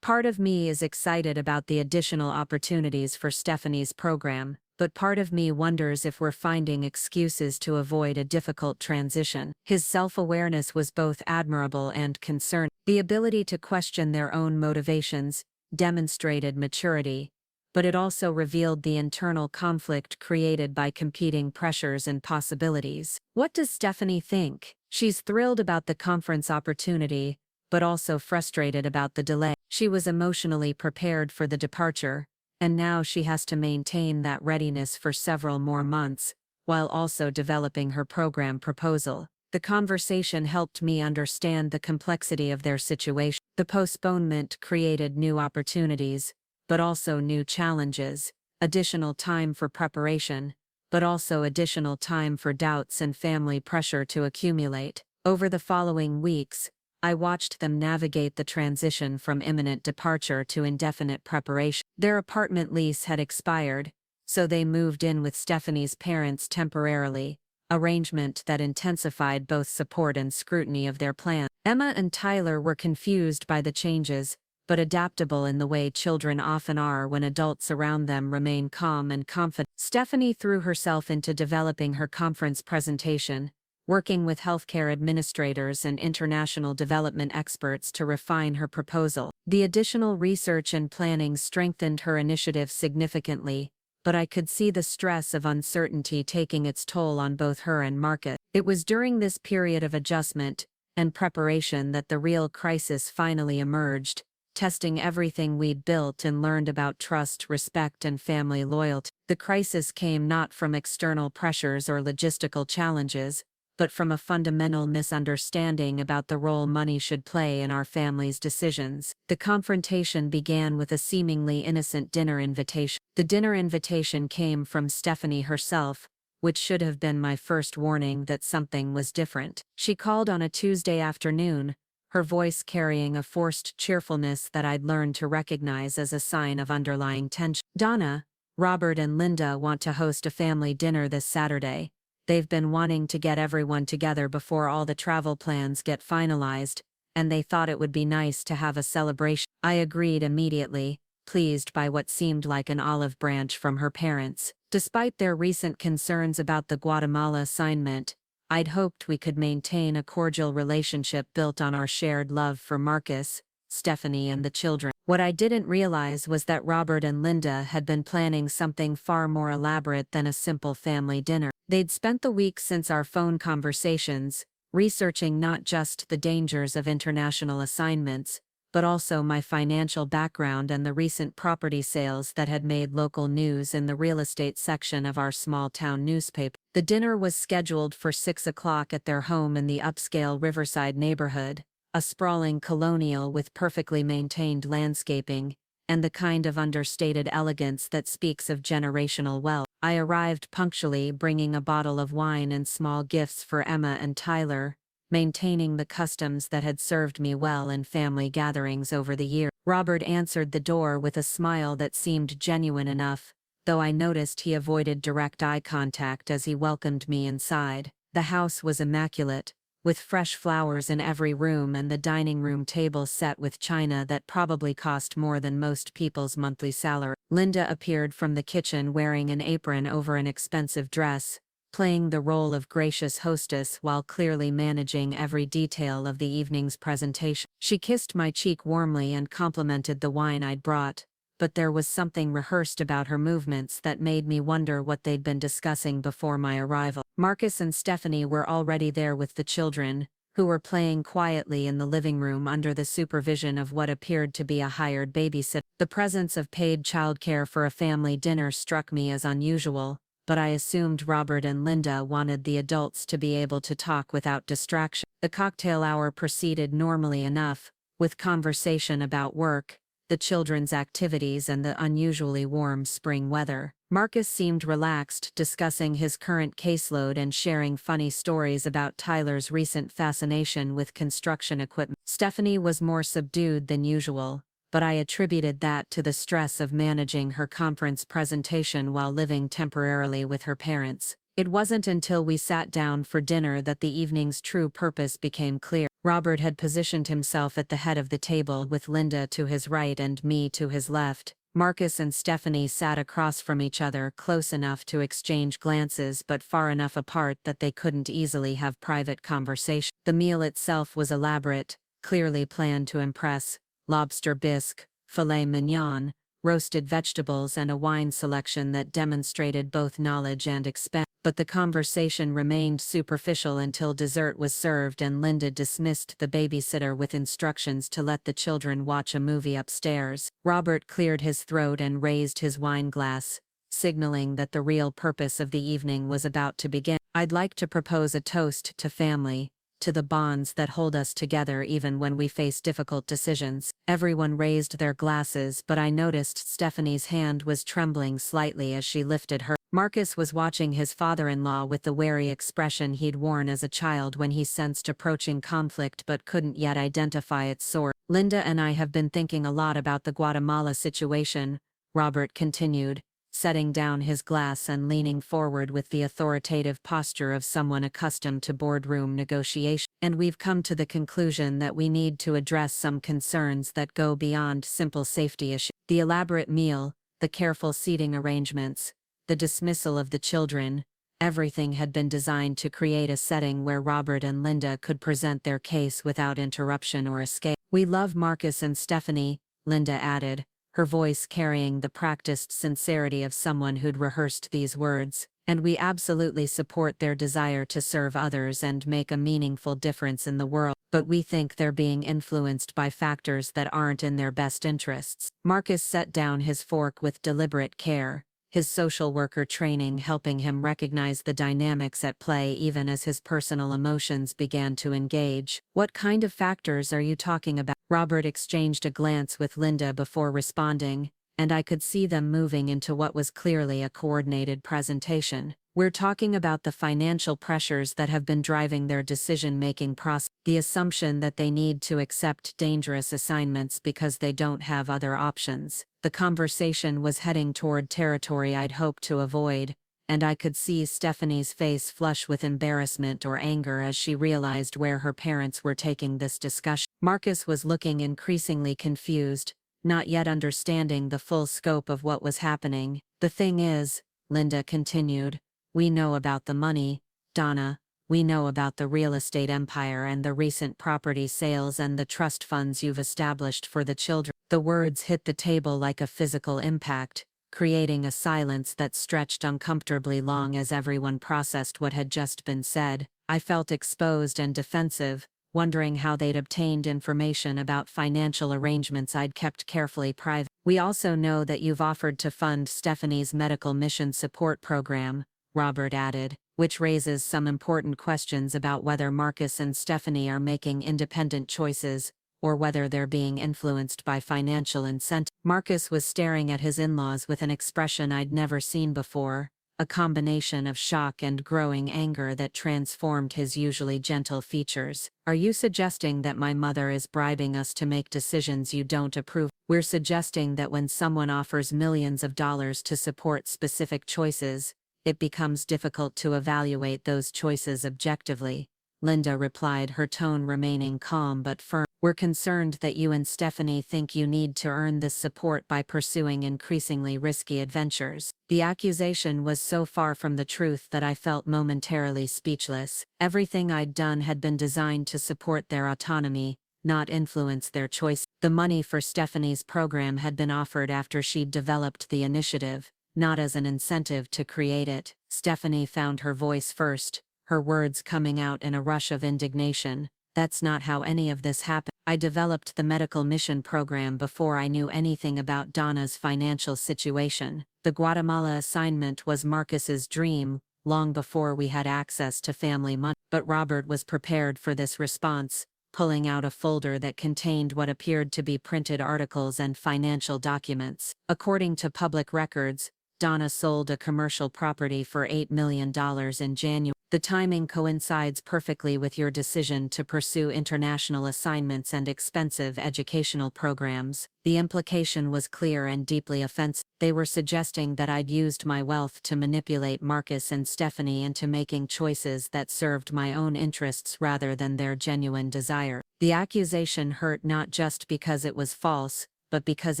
Part of me is excited about the additional opportunities for Stephanie's program, but part of me wonders if we're finding excuses to avoid a difficult transition. His self-awareness was both admirable and concerning. The ability to question their own motivations demonstrated maturity, but it also revealed the internal conflict created by competing pressures and possibilities. What does Stephanie think? She's thrilled about the conference opportunity, but also frustrated about the delay. She was emotionally prepared for the departure, and now she has to maintain that readiness for several more months, while also developing her program proposal. The conversation helped me understand the complexity of their situation. The postponement created new opportunities, but also new challenges, additional time for preparation, but also additional time for doubts and family pressure to accumulate. Over the following weeks, I watched them navigate the transition from imminent departure to indefinite preparation. Their apartment lease had expired, so they moved in with Stephanie's parents temporarily, arrangement that intensified both support and scrutiny of their plan. Emma and Tyler were confused by the changes, but adaptable in the way children often are when adults around them remain calm and confident. Stephanie threw herself into developing her conference presentation, working with healthcare administrators and international development experts to refine her proposal. The additional research and planning strengthened her initiative significantly, but I could see the stress of uncertainty taking its toll on both her and Marcus. It was during this period of adjustment and preparation that the real crisis finally emerged, testing everything we'd built and learned about trust, respect, and family loyalty. The crisis came not from external pressures or logistical challenges, but from a fundamental misunderstanding about the role money should play in our family's decisions. The confrontation began with a seemingly innocent dinner invitation. The dinner invitation came from Stephanie herself, which should have been my first warning that something was different. She called on a Tuesday afternoon, her voice carrying a forced cheerfulness that I'd learned to recognize as a sign of underlying tension. "Donna, Robert and Linda want to host a family dinner this Saturday. They've been wanting to get everyone together before all the travel plans get finalized, and they thought it would be nice to have a celebration." I agreed immediately, pleased by what seemed like an olive branch from her parents. Despite their recent concerns about the Guatemala assignment, I'd hoped we could maintain a cordial relationship built on our shared love for Marcus, Stephanie, and the children. What I didn't realize was that Robert and Linda had been planning something far more elaborate than a simple family dinner. They'd spent the week since our phone conversations, researching not just the dangers of international assignments, but also my financial background and the recent property sales that had made local news in the real estate section of our small-town newspaper. The dinner was scheduled for 6 o'clock at their home in the upscale Riverside neighborhood, a sprawling colonial with perfectly maintained landscaping, and the kind of understated elegance that speaks of generational wealth. I arrived punctually, bringing a bottle of wine and small gifts for Emma and Tyler, maintaining the customs that had served me well in family gatherings over the years. Robert answered the door with a smile that seemed genuine enough, though I noticed he avoided direct eye contact as he welcomed me inside. The house was immaculate, with fresh flowers in every room and the dining room table set with china that probably cost more than most people's monthly salary. Linda appeared from the kitchen wearing an apron over an expensive dress, playing the role of gracious hostess while clearly managing every detail of the evening's presentation. She kissed my cheek warmly and complimented the wine I'd brought, but there was something rehearsed about her movements that made me wonder what they'd been discussing before my arrival. Marcus and Stephanie were already there with the children, who were playing quietly in the living room under the supervision of what appeared to be a hired babysitter. The presence of paid childcare for a family dinner struck me as unusual, but I assumed Robert and Linda wanted the adults to be able to talk without distraction. The cocktail hour proceeded normally enough, with conversation about work, the children's activities and the unusually warm spring weather. Marcus seemed relaxed, discussing his current caseload and sharing funny stories about Tyler's recent fascination with construction equipment. Stephanie was more subdued than usual, but I attributed that to the stress of managing her conference presentation while living temporarily with her parents. It wasn't until we sat down for dinner that the evening's true purpose became clear. Robert had positioned himself at the head of the table with Linda to his right and me to his left. Marcus and Stephanie sat across from each other, close enough to exchange glances but far enough apart that they couldn't easily have private conversation. The meal itself was elaborate, clearly planned to impress: lobster bisque, filet mignon, roasted vegetables and a wine selection that demonstrated both knowledge and expense. But the conversation remained superficial until dessert was served and Linda dismissed the babysitter with instructions to let the children watch a movie upstairs. Robert cleared his throat and raised his wine glass, signaling that the real purpose of the evening was about to begin. "I'd like to propose a toast to family, to the bonds that hold us together even when we face difficult decisions." Everyone raised their glasses, but I noticed Stephanie's hand was trembling slightly as she lifted her. Marcus was watching his father-in-law with the wary expression he'd worn as a child when he sensed approaching conflict but couldn't yet identify its source. "Linda and I have been thinking a lot about the Guatemala situation," Robert continued, setting down his glass and leaning forward with the authoritative posture of someone accustomed to boardroom negotiation. "And we've come to the conclusion that we need to address some concerns that go beyond simple safety issues." The elaborate meal, the careful seating arrangements, the dismissal of the children, everything had been designed to create a setting where Robert and Linda could present their case without interruption or escape. "We love Marcus and Stephanie," Linda added, her voice carrying the practiced sincerity of someone who'd rehearsed these words, "and we absolutely support their desire to serve others and make a meaningful difference in the world. But we think they're being influenced by factors that aren't in their best interests." Marcus set down his fork with deliberate care, his social worker training helping him recognize the dynamics at play even as his personal emotions began to engage. "What kind of factors are you talking about?" Robert exchanged a glance with Linda before responding, and I could see them moving into what was clearly a coordinated presentation. "We're talking about the financial pressures that have been driving their decision-making process, the assumption that they need to accept dangerous assignments because they don't have other options." The conversation was heading toward territory I'd hoped to avoid, and I could see Stephanie's face flush with embarrassment or anger as she realized where her parents were taking this discussion. Marcus was looking increasingly confused, not yet understanding the full scope of what was happening. "The thing is," Linda continued, "we know about the money, Donna. We know about the real estate empire and the recent property sales and the trust funds you've established for the children." The words hit the table like a physical impact, creating a silence that stretched uncomfortably long as everyone processed what had just been said. I felt exposed and defensive, wondering how they'd obtained information about financial arrangements I'd kept carefully private. "We also know that you've offered to fund Stephanie's medical mission support program," Robert added, "which raises some important questions about whether Marcus and Stephanie are making independent choices, or whether they're being influenced by financial incentives." Marcus was staring at his in-laws with an expression I'd never seen before, a combination of shock and growing anger that transformed his usually gentle features. "Are you suggesting that my mother is bribing us to make decisions you don't approve?" "We're suggesting that when someone offers millions of dollars to support specific choices, it becomes difficult to evaluate those choices objectively," Linda replied, her tone remaining calm but firm. "We're concerned that you and Stephanie think you need to earn this support by pursuing increasingly risky adventures." The accusation was so far from the truth that I felt momentarily speechless. Everything I'd done had been designed to support their autonomy, not influence their choice. The money for Stephanie's program had been offered after she'd developed the initiative, not as an incentive to create it. Stephanie found her voice first, her words coming out in a rush of indignation. That's not how any of this happened. I developed the medical mission program before I knew anything about Donna's financial situation. The Guatemala assignment was Marcus's dream, long before we had access to family money. But Robert was prepared for this response, pulling out a folder that contained what appeared to be printed articles and financial documents. According to public records, Donna sold a commercial property for $8 million in January. The timing coincides perfectly with your decision to pursue international assignments and expensive educational programs. The implication was clear and deeply offensive. They were suggesting that I'd used my wealth to manipulate Marcus and Stephanie into making choices that served my own interests rather than their genuine desire. The accusation hurt not just because it was false, but because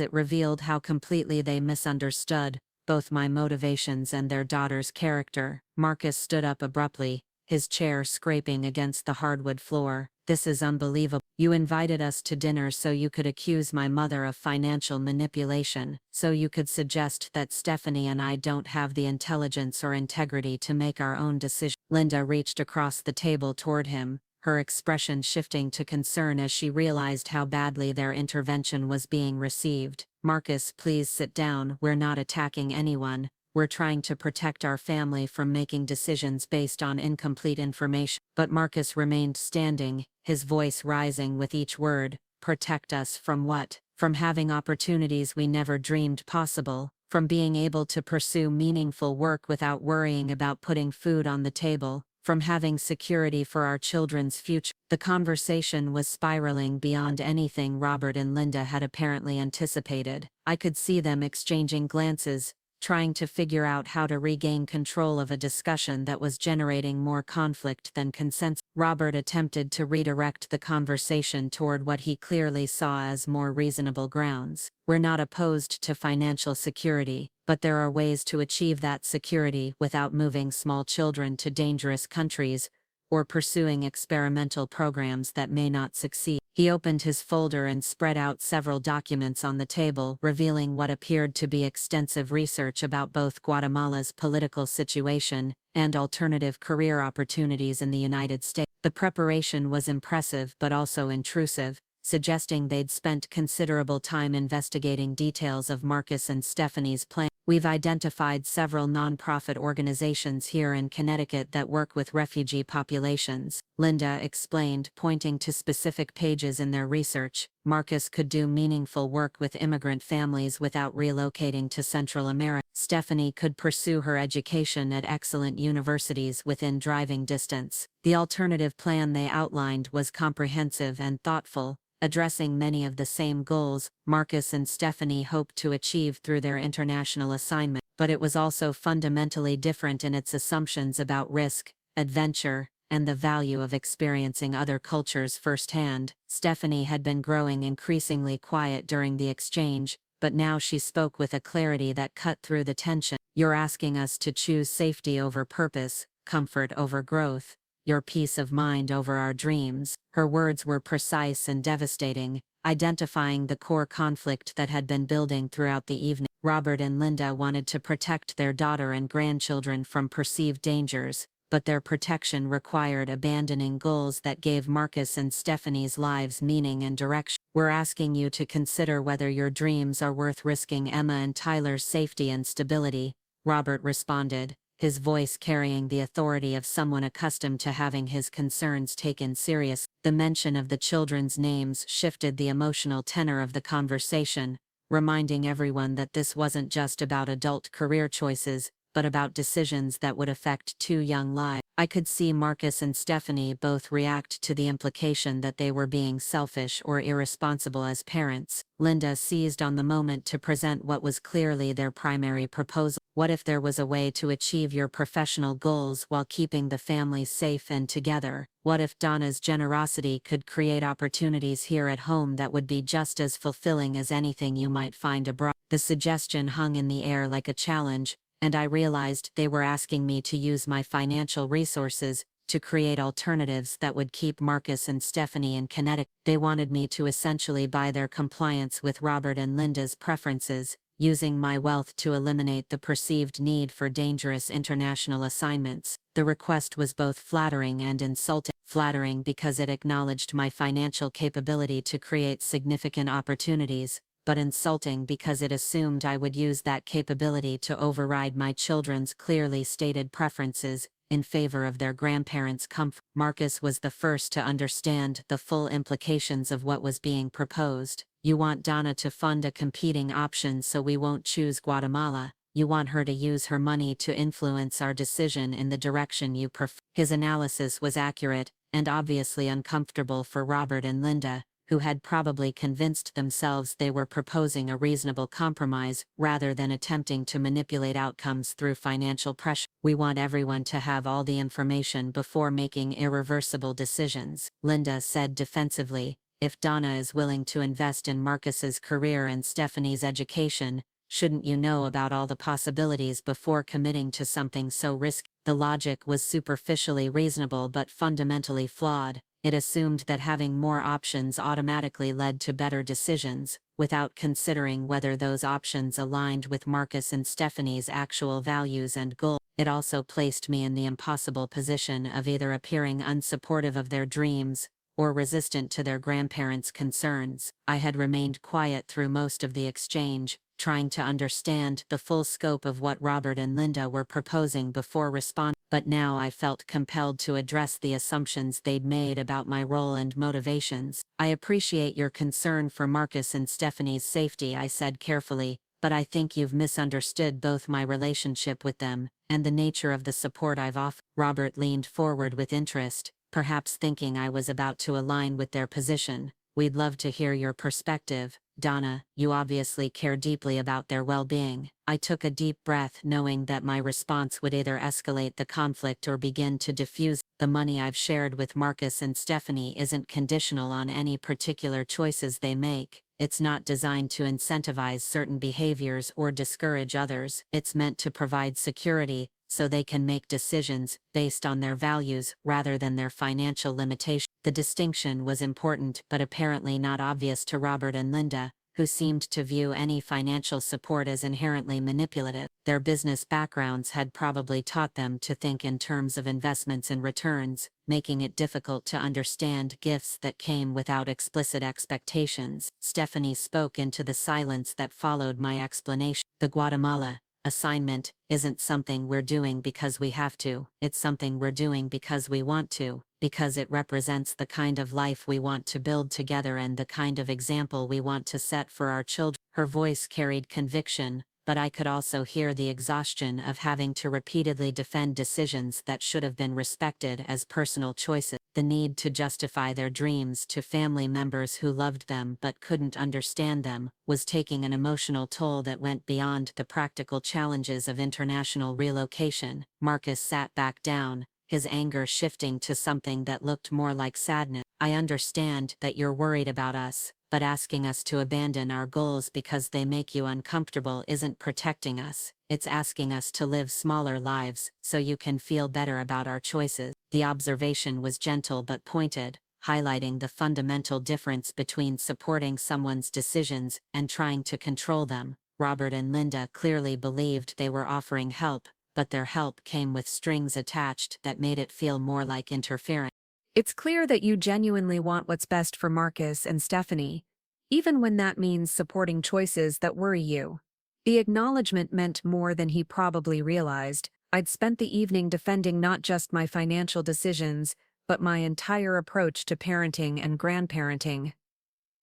it revealed how completely they misunderstood both my motivations and their daughter's character. Marcus stood up abruptly, his chair scraping against the hardwood floor. This is unbelievable. You invited us to dinner so you could accuse my mother of financial manipulation, so you could suggest that Stephanie and I don't have the intelligence or integrity to make our own decisions. Linda reached across the table toward him, her expression shifting to concern as she realized how badly their intervention was being received. Marcus, please sit down. We're not attacking anyone. We're trying to protect our family from making decisions based on incomplete information. But Marcus remained standing, his voice rising with each word. Protect us from what? From having opportunities we never dreamed possible, from being able to pursue meaningful work without worrying about putting food on the table, from having security for our children's future. The conversation was spiraling beyond anything Robert and Linda had apparently anticipated. I could see them exchanging glances, trying to figure out how to regain control of a discussion that was generating more conflict than consensus. Robert attempted to redirect the conversation toward what he clearly saw as more reasonable grounds. We're not opposed to financial security, but there are ways to achieve that security without moving small children to dangerous countries or pursuing experimental programs that may not succeed. He opened his folder and spread out several documents on the table, revealing what appeared to be extensive research about both Guatemala's political situation and alternative career opportunities in the United States. The preparation was impressive but also intrusive, suggesting they'd spent considerable time investigating details of Marcus and Stephanie's plan. We've identified several nonprofit organizations here in Connecticut that work with refugee populations, Linda explained, pointing to specific pages in their research. Marcus could do meaningful work with immigrant families without relocating to Central America. Stephanie could pursue her education at excellent universities within driving distance. The alternative plan they outlined was comprehensive and thoughtful, addressing many of the same goals Marcus and Stephanie hoped to achieve through their international assignment, but it was also fundamentally different in its assumptions about risk, adventure, and the value of experiencing other cultures firsthand. Stephanie had been growing increasingly quiet during the exchange, but now she spoke with a clarity that cut through the tension. You're asking us to choose safety over purpose, comfort over growth, your peace of mind over our dreams. Her words were precise and devastating, identifying the core conflict that had been building throughout the evening. Robert and Linda wanted to protect their daughter and grandchildren from perceived dangers, but their protection required abandoning goals that gave Marcus and Stephanie's lives meaning and direction. We're asking you to consider whether your dreams are worth risking Emma and Tyler's safety and stability, Robert responded, his voice carrying the authority of someone accustomed to having his concerns taken seriously. The mention of the children's names shifted the emotional tenor of the conversation, reminding everyone that this wasn't just about adult career choices, but about decisions that would affect two young lives. I could see Marcus and Stephanie both react to the implication that they were being selfish or irresponsible as parents. Linda seized on the moment to present what was clearly their primary proposal. What if there was a way to achieve your professional goals while keeping the family safe and together? What if Donna's generosity could create opportunities here at home that would be just as fulfilling as anything you might find abroad? The suggestion hung in the air like a challenge, and I realized they were asking me to use my financial resources to create alternatives that would keep Marcus and Stephanie in Connecticut. They wanted me to essentially buy their compliance with Robert and Linda's preferences, using my wealth to eliminate the perceived need for dangerous international assignments. The request was both flattering and insulting. Flattering because it acknowledged my financial capability to create significant opportunities, but insulting because it assumed I would use that capability to override my children's clearly stated preferences in favor of their grandparents' comfort. Marcus was the first to understand the full implications of what was being proposed. You want Donna to fund a competing option so we won't choose Guatemala. You want her to use her money to influence our decision in the direction you prefer. His analysis was accurate, and obviously uncomfortable for Robert and Linda, who had probably convinced themselves they were proposing a reasonable compromise rather than attempting to manipulate outcomes through financial pressure. We want everyone to have all the information before making irreversible decisions, Linda said defensively. If Donna is willing to invest in Marcus's career and Stephanie's education, shouldn't you know about all the possibilities before committing to something so risky? The logic was superficially reasonable but fundamentally flawed. It assumed that having more options automatically led to better decisions, without considering whether those options aligned with Marcus and Stephanie's actual values and goals. It also placed me in the impossible position of either appearing unsupportive of their dreams, or resistant to their grandparents' concerns. I had remained quiet through most of the exchange, trying to understand the full scope of what Robert and Linda were proposing before responding. But now I felt compelled to address the assumptions they'd made about my role and motivations. I appreciate your concern for Marcus and Stephanie's safety, I said carefully, but I think you've misunderstood both my relationship with them and the nature of the support I've offered. Robert leaned forward with interest, perhaps thinking I was about to align with their position. We'd love to hear your perspective, Donna. You obviously care deeply about their well-being. I took a deep breath, knowing that my response would either escalate the conflict or begin to diffuse. The money I've shared with Marcus and Stephanie isn't conditional on any particular choices they make. It's not designed to incentivize certain behaviors or discourage others. It's meant to provide security, so they can make decisions based on their values rather than their financial limitations. The distinction was important but apparently not obvious to Robert and Linda, who seemed to view any financial support as inherently manipulative. Their business backgrounds had probably taught them to think in terms of investments and returns, making it difficult to understand gifts that came without explicit expectations. Stephanie spoke into the silence that followed my explanation. The Guatemala assignment isn't something we're doing because we have to. It's something we're doing because we want to, because it represents the kind of life we want to build together and the kind of example we want to set for our children. Her voice carried conviction, but I could also hear the exhaustion of having to repeatedly defend decisions that should have been respected as personal choices. The need to justify their dreams to family members who loved them but couldn't understand them was taking an emotional toll that went beyond the practical challenges of international relocation. Marcus sat back down, his anger shifting to something that looked more like sadness. I understand that you're worried about us, but asking us to abandon our goals because they make you uncomfortable isn't protecting us. It's asking us to live smaller lives so you can feel better about our choices. The observation was gentle but pointed, highlighting the fundamental difference between supporting someone's decisions and trying to control them. Robert and Linda clearly believed they were offering help, but their help came with strings attached that made it feel more like interference. It's clear that you genuinely want what's best for Marcus and Stephanie, even when that means supporting choices that worry you. The acknowledgement meant more than he probably realized. I'd spent the evening defending not just my financial decisions, but my entire approach to parenting and grandparenting.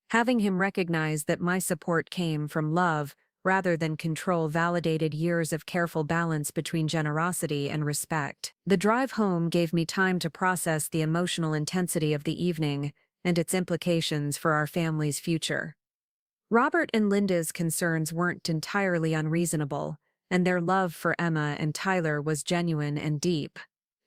Having him recognize that my support came from love rather than control validated years of careful balance between generosity and respect. The drive home gave me time to process the emotional intensity of the evening and its implications for our family's future. Robert and Linda's concerns weren't entirely unreasonable, and their love for Emma and Tyler was genuine and deep.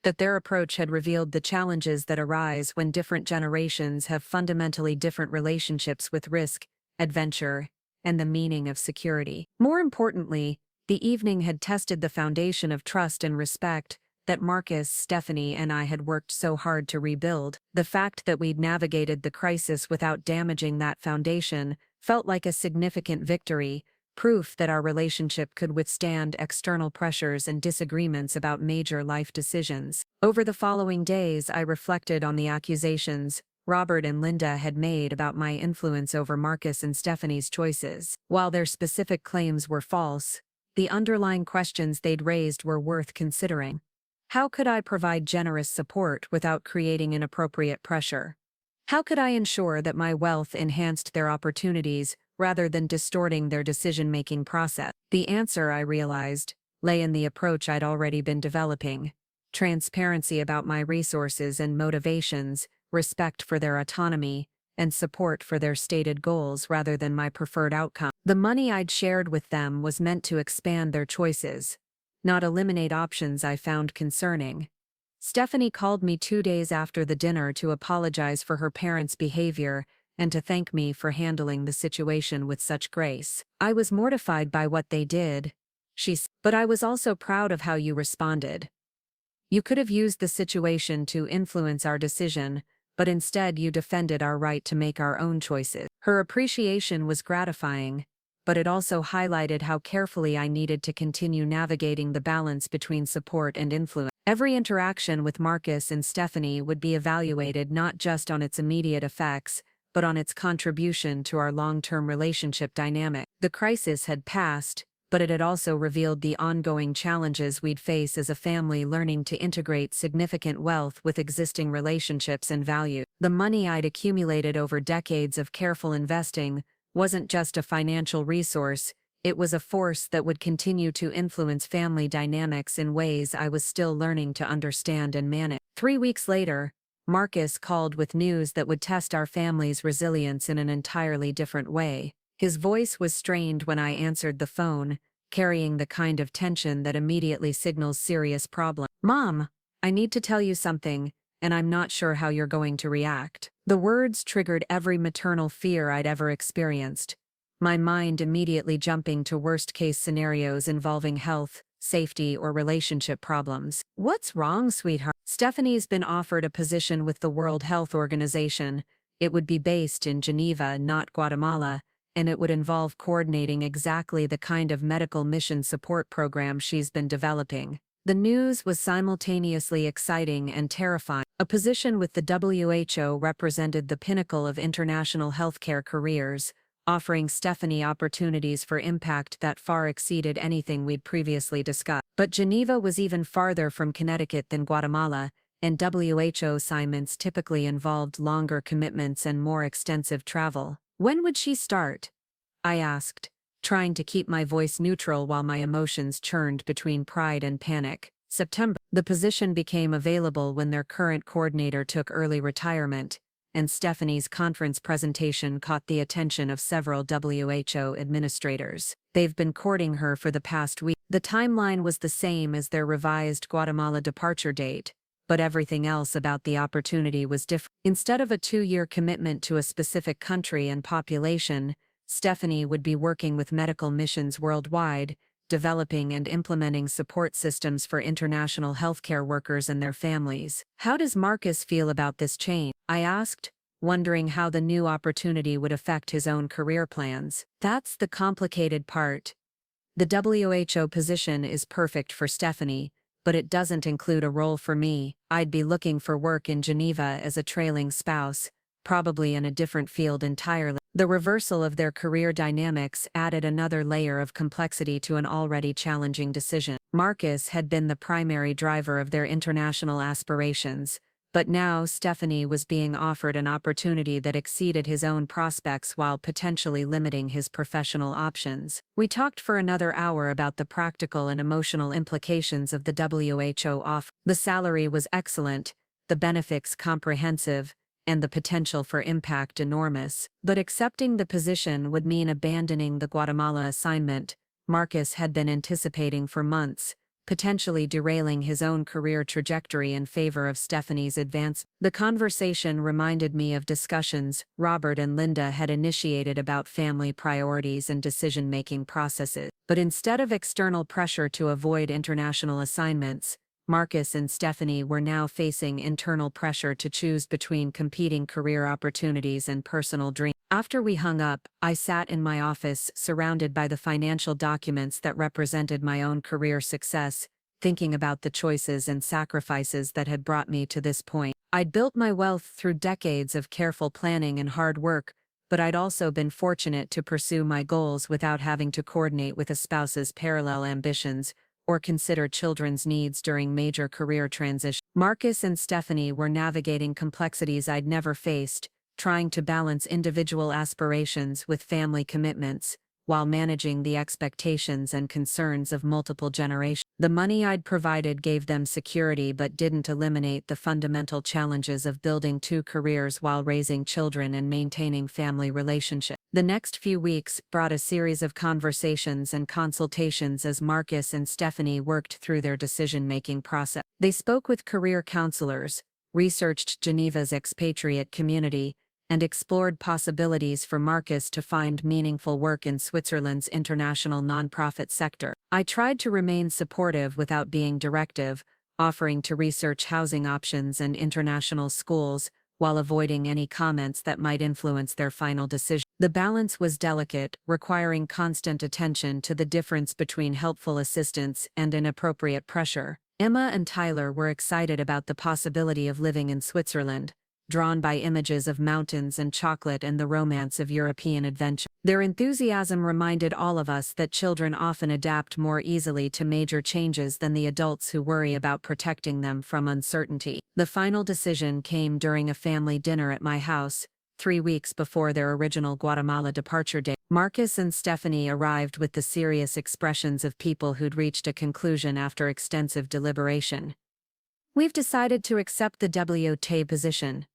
That their approach had revealed the challenges that arise when different generations have fundamentally different relationships with risk, adventure, and the meaning of security. More importantly, the evening had tested the foundation of trust and respect that Marcus, Stephanie, and I had worked so hard to rebuild. The fact that we'd navigated the crisis without damaging that foundation felt like a significant victory, proof that our relationship could withstand external pressures and disagreements about major life decisions. Over the following days, I reflected on the accusations Robert and Linda had made about my influence over Marcus and Stephanie's choices. While their specific claims were false, the underlying questions they'd raised were worth considering. How could I provide generous support without creating inappropriate pressure? How could I ensure that my wealth enhanced their opportunities rather than distorting their decision-making process? The answer, I realized, lay in the approach I'd already been developing: transparency about my resources and motivations, respect for their autonomy, and support for their stated goals rather than my preferred outcome. The money I'd shared with them was meant to expand their choices, not eliminate options I found concerning. Stephanie called me 2 days after the dinner to apologize for her parents' behavior and to thank me for handling the situation with such grace. "I was mortified by what they did," she said, "but I was also proud of how you responded. You could have used the situation to influence our decision, but instead you defended our right to make our own choices." Her appreciation was gratifying, but it also highlighted how carefully I needed to continue navigating the balance between support and influence. Every interaction with Marcus and Stephanie would be evaluated not just on its immediate effects, but on its contribution to our long-term relationship dynamic. The crisis had passed, but it had also revealed the ongoing challenges we'd face as a family, learning to integrate significant wealth with existing relationships and values. The money I'd accumulated over decades of careful investing wasn't just a financial resource, it was a force that would continue to influence family dynamics in ways I was still learning to understand and manage. 3 weeks later, Marcus called with news that would test our family's resilience in an entirely different way. His voice was strained when I answered the phone, carrying the kind of tension that immediately signals serious problem. "Mom, I need to tell you something, and I'm not sure how you're going to react." The words triggered every maternal fear I'd ever experienced, my mind immediately jumping to worst-case scenarios involving health, safety, or relationship problems. "What's wrong, sweetheart?" "Stephanie's been offered a position with the World Health Organization. It would be based in Geneva, not Guatemala, and it would involve coordinating exactly the kind of medical mission support program she's been developing." The news was simultaneously exciting and terrifying. A position with the WHO represented the pinnacle of international healthcare careers, offering Stephanie opportunities for impact that far exceeded anything we'd previously discussed. But Geneva was even farther from Connecticut than Guatemala, and WHO assignments typically involved longer commitments and more extensive travel. "When would she start?" I asked, trying to keep my voice neutral while my emotions churned between pride and panic. "September." The position became available when their current coordinator took early retirement, and Stephanie's conference presentation caught the attention of several WHO administrators. They've been courting her for the past week. The timeline was the same as their revised Guatemala departure date, but everything else about the opportunity was different. Instead of a 2-year commitment to a specific country and population, Stephanie would be working with medical missions worldwide, developing and implementing support systems for international healthcare workers and their families. "How does Marcus feel about this change?" I asked, wondering how the new opportunity would affect his own career plans. "That's the complicated part. The WHO position is perfect for Stephanie, but it doesn't include a role for me. I'd be looking for work in Geneva as a trailing spouse, probably in a different field entirely." The reversal of their career dynamics added another layer of complexity to an already challenging decision. Marcus had been the primary driver of their international aspirations, but now Stephanie was being offered an opportunity that exceeded his own prospects while potentially limiting his professional options. We talked for another hour about the practical and emotional implications of the WHO offer. The salary was excellent, the benefits comprehensive, and the potential for impact enormous. But accepting the position would mean abandoning the Guatemala assignment Marcus had been anticipating for months, potentially derailing his own career trajectory in favor of Stephanie's advance. The conversation reminded me of discussions Robert and Linda had initiated about family priorities and decision-making processes. But instead of external pressure to avoid international assignments, Marcus and Stephanie were now facing internal pressure to choose between competing career opportunities and personal dreams. After we hung up, I sat in my office surrounded by the financial documents that represented my own career success, thinking about the choices and sacrifices that had brought me to this point. I'd built my wealth through decades of careful planning and hard work, but I'd also been fortunate to pursue my goals without having to coordinate with a spouse's parallel ambitions or consider children's needs during major career transitions. Marcus and Stephanie were navigating complexities I'd never faced, trying to balance individual aspirations with family commitments, while managing the expectations and concerns of multiple generations. The money I'd provided gave them security but didn't eliminate the fundamental challenges of building two careers while raising children and maintaining family relationships. The next few weeks brought a series of conversations and consultations as Marcus and Stephanie worked through their decision-making process. They spoke with career counselors, researched Geneva's expatriate community, and explored possibilities for Marcus to find meaningful work in Switzerland's international nonprofit sector. I tried to remain supportive without being directive, offering to research housing options and international schools, while avoiding any comments that might influence their final decision. The balance was delicate, requiring constant attention to the difference between helpful assistance and inappropriate pressure. Emma and Tyler were excited about the possibility of living in Switzerland, drawn by images of mountains and chocolate and the romance of European adventure. Their enthusiasm reminded all of us that children often adapt more easily to major changes than the adults who worry about protecting them from uncertainty. The final decision came during a family dinner at my house, 3 weeks before their original Guatemala departure date. Marcus and Stephanie arrived with the serious expressions of people who'd reached a conclusion after extensive deliberation. "We've decided to accept the WTA position,"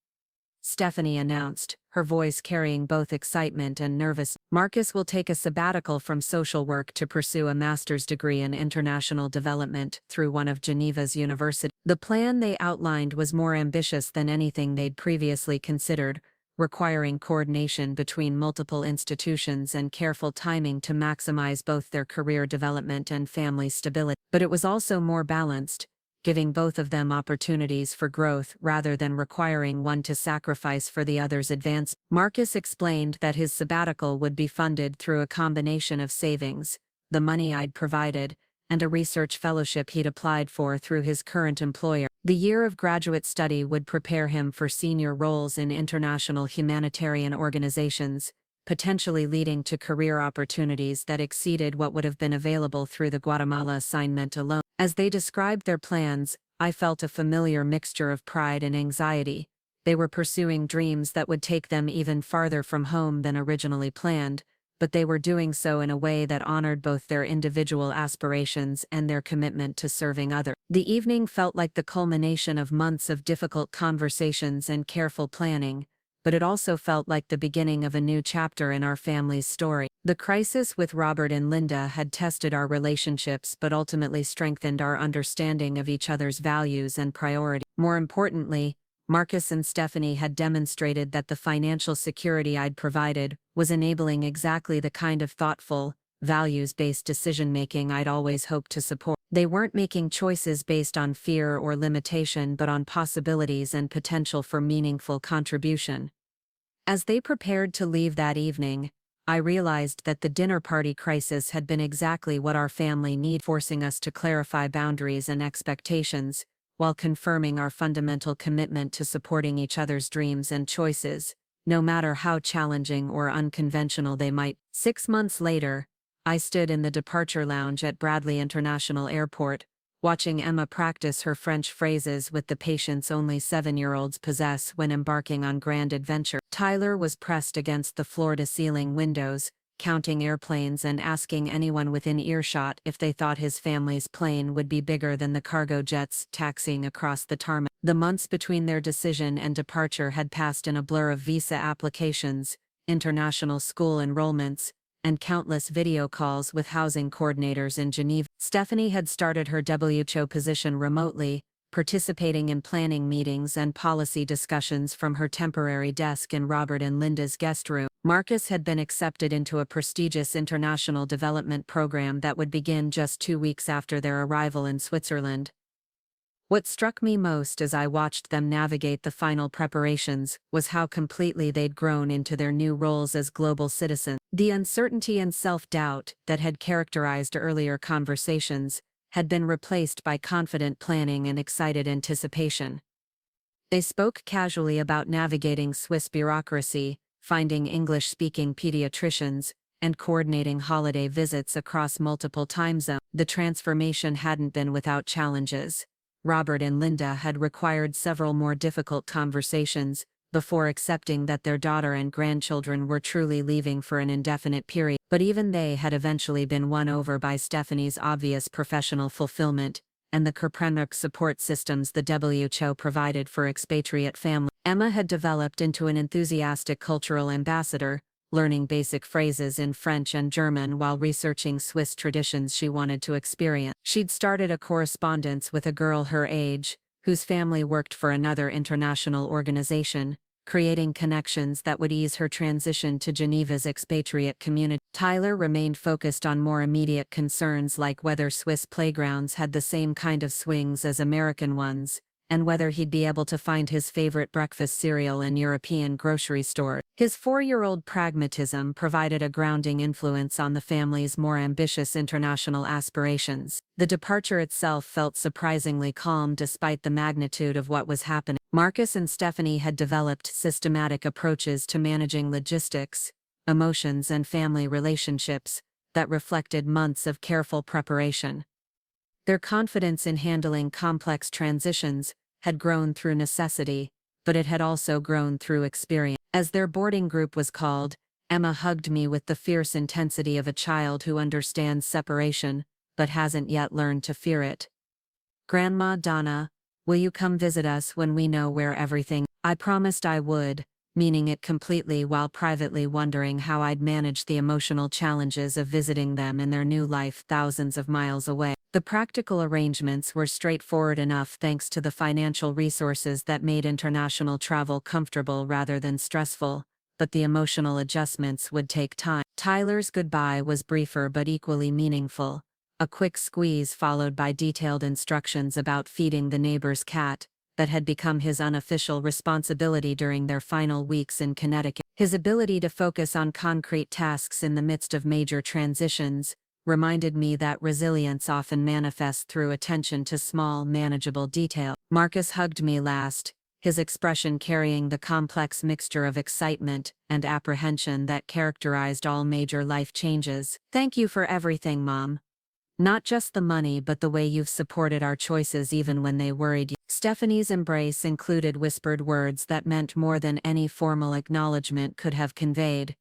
Stephanie announced, her voice carrying both excitement and nervousness. "Marcus will take a sabbatical from social work to pursue a master's degree in international development through one of Geneva's universities." The plan they outlined was more ambitious than anything they'd previously considered, requiring coordination between multiple institutions and careful timing to maximize both their career development and family stability. But it was also more balanced, giving both of them opportunities for growth rather than requiring one to sacrifice for the other's advance. Marcus explained that his sabbatical would be funded through a combination of savings, the money I'd provided, and a research fellowship he'd applied for through his current employer. The year of graduate study would prepare him for senior roles in international humanitarian organizations, potentially leading to career opportunities that exceeded what would have been available through the Guatemala assignment alone. As they described their plans, I felt a familiar mixture of pride and anxiety. They were pursuing dreams that would take them even farther from home than originally planned, but they were doing so in a way that honored both their individual aspirations and their commitment to serving others. The evening felt like the culmination of months of difficult conversations and careful planning, but it also felt like the beginning of a new chapter in our family's story. The crisis with Robert and Linda had tested our relationships but ultimately strengthened our understanding of each other's values and priorities. More importantly, Marcus and Stephanie had demonstrated that the financial security I'd provided was enabling exactly the kind of thoughtful, values-based decision-making I'd always hoped to support. They weren't making choices based on fear or limitation but on possibilities and potential for meaningful contribution. As they prepared to leave that evening, I realized that the dinner party crisis had been exactly what our family needed, forcing us to clarify boundaries and expectations, while confirming our fundamental commitment to supporting each other's dreams and choices, no matter how challenging or unconventional they might. 6 months later, I stood in the departure lounge at Bradley International Airport, watching Emma practice her French phrases with the patience only 7-year-olds possess when embarking on grand adventure. Tyler was pressed against the floor-to-ceiling windows, counting airplanes and asking anyone within earshot if they thought his family's plane would be bigger than the cargo jets taxiing across the tarmac. The months between their decision and departure had passed in a blur of visa applications, international school enrollments, and countless video calls with housing coordinators in Geneva. Stephanie had started her WHO position remotely, participating in planning meetings and policy discussions from her temporary desk in Robert and Linda's guest room. Marcus had been accepted into a prestigious international development program that would begin just 2 weeks after their arrival in Switzerland. What struck me most as I watched them navigate the final preparations was how completely they'd grown into their new roles as global citizens. The uncertainty and self-doubt that had characterized earlier conversations had been replaced by confident planning and excited anticipation. They spoke casually about navigating Swiss bureaucracy, finding English-speaking pediatricians, and coordinating holiday visits across multiple time zones. The transformation hadn't been without challenges. Robert and Linda had required several more difficult conversations before accepting that their daughter and grandchildren were truly leaving for an indefinite period. But even they had eventually been won over by Stephanie's obvious professional fulfillment and the Copernic support systems the WHO provided for expatriate families. Emma had developed into an enthusiastic cultural ambassador, learning basic phrases in French and German while researching Swiss traditions she wanted to experience. She'd started a correspondence with a girl her age, whose family worked for another international organization, creating connections that would ease her transition to Geneva's expatriate community. Tyler remained focused on more immediate concerns like whether Swiss playgrounds had the same kind of swings as American ones, and whether he'd be able to find his favorite breakfast cereal in European grocery stores. His 4-year-old pragmatism provided a grounding influence on the family's more ambitious international aspirations. The departure itself felt surprisingly calm despite the magnitude of what was happening. Marcus and Stephanie had developed systematic approaches to managing logistics, emotions, and family relationships that reflected months of careful preparation. Their confidence in handling complex transitions had grown through necessity, but it had also grown through experience. As their boarding group was called, Emma hugged me with the fierce intensity of a child who understands separation, but hasn't yet learned to fear it. "Grandma Donna, will you come visit us when we know where everything?" I promised I would, meaning it completely while privately wondering how I'd manage the emotional challenges of visiting them in their new life thousands of miles away. The practical arrangements were straightforward enough thanks to the financial resources that made international travel comfortable rather than stressful, but the emotional adjustments would take time. Tyler's goodbye was briefer but equally meaningful. A quick squeeze followed by detailed instructions about feeding the neighbor's cat, that had become his unofficial responsibility during their final weeks in Connecticut. His ability to focus on concrete tasks in the midst of major transitions reminded me that resilience often manifests through attention to small, manageable detail. Marcus hugged me last, his expression carrying the complex mixture of excitement and apprehension that characterized all major life changes. "Thank you for everything, Mom. Not just the money but the way you've supported our choices even when they worried you." Stephanie's embrace included whispered words that meant more than any formal acknowledgement could have conveyed.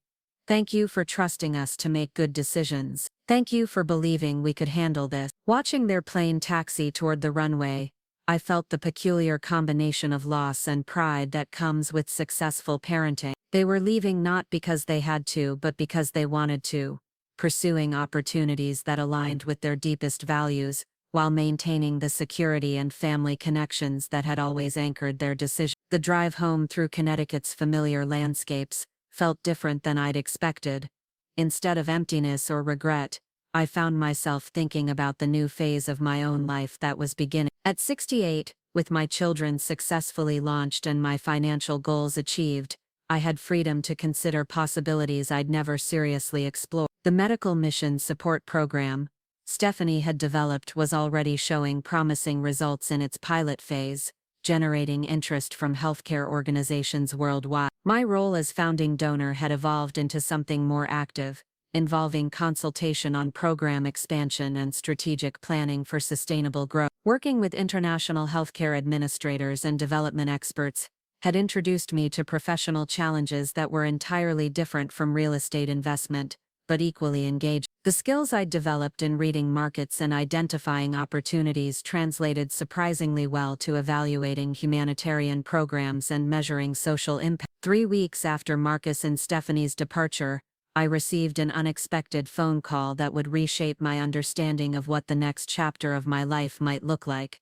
"Thank you for trusting us to make good decisions. Thank you for believing we could handle this." Watching their plane taxi toward the runway, I felt the peculiar combination of loss and pride that comes with successful parenting. They were leaving not because they had to but because they wanted to, pursuing opportunities that aligned with their deepest values, while maintaining the security and family connections that had always anchored their decision. The drive home through Connecticut's familiar landscapes felt different than I'd expected. Instead of emptiness or regret, I found myself thinking about the new phase of my own life that was beginning. At 68, with my children successfully launched and my financial goals achieved, I had freedom to consider possibilities I'd never seriously explored. The medical mission support program Stephanie had developed was already showing promising results in its pilot phase, generating interest from healthcare organizations worldwide. My role as founding donor had evolved into something more active, involving consultation on program expansion and strategic planning for sustainable growth. Working with international healthcare administrators and development experts had introduced me to professional challenges that were entirely different from real estate investment, but equally engaging. The skills I'd developed in reading markets and identifying opportunities translated surprisingly well to evaluating humanitarian programs and measuring social impact. 3 weeks after Marcus and Stephanie's departure, I received an unexpected phone call that would reshape my understanding of what the next chapter of my life might look like.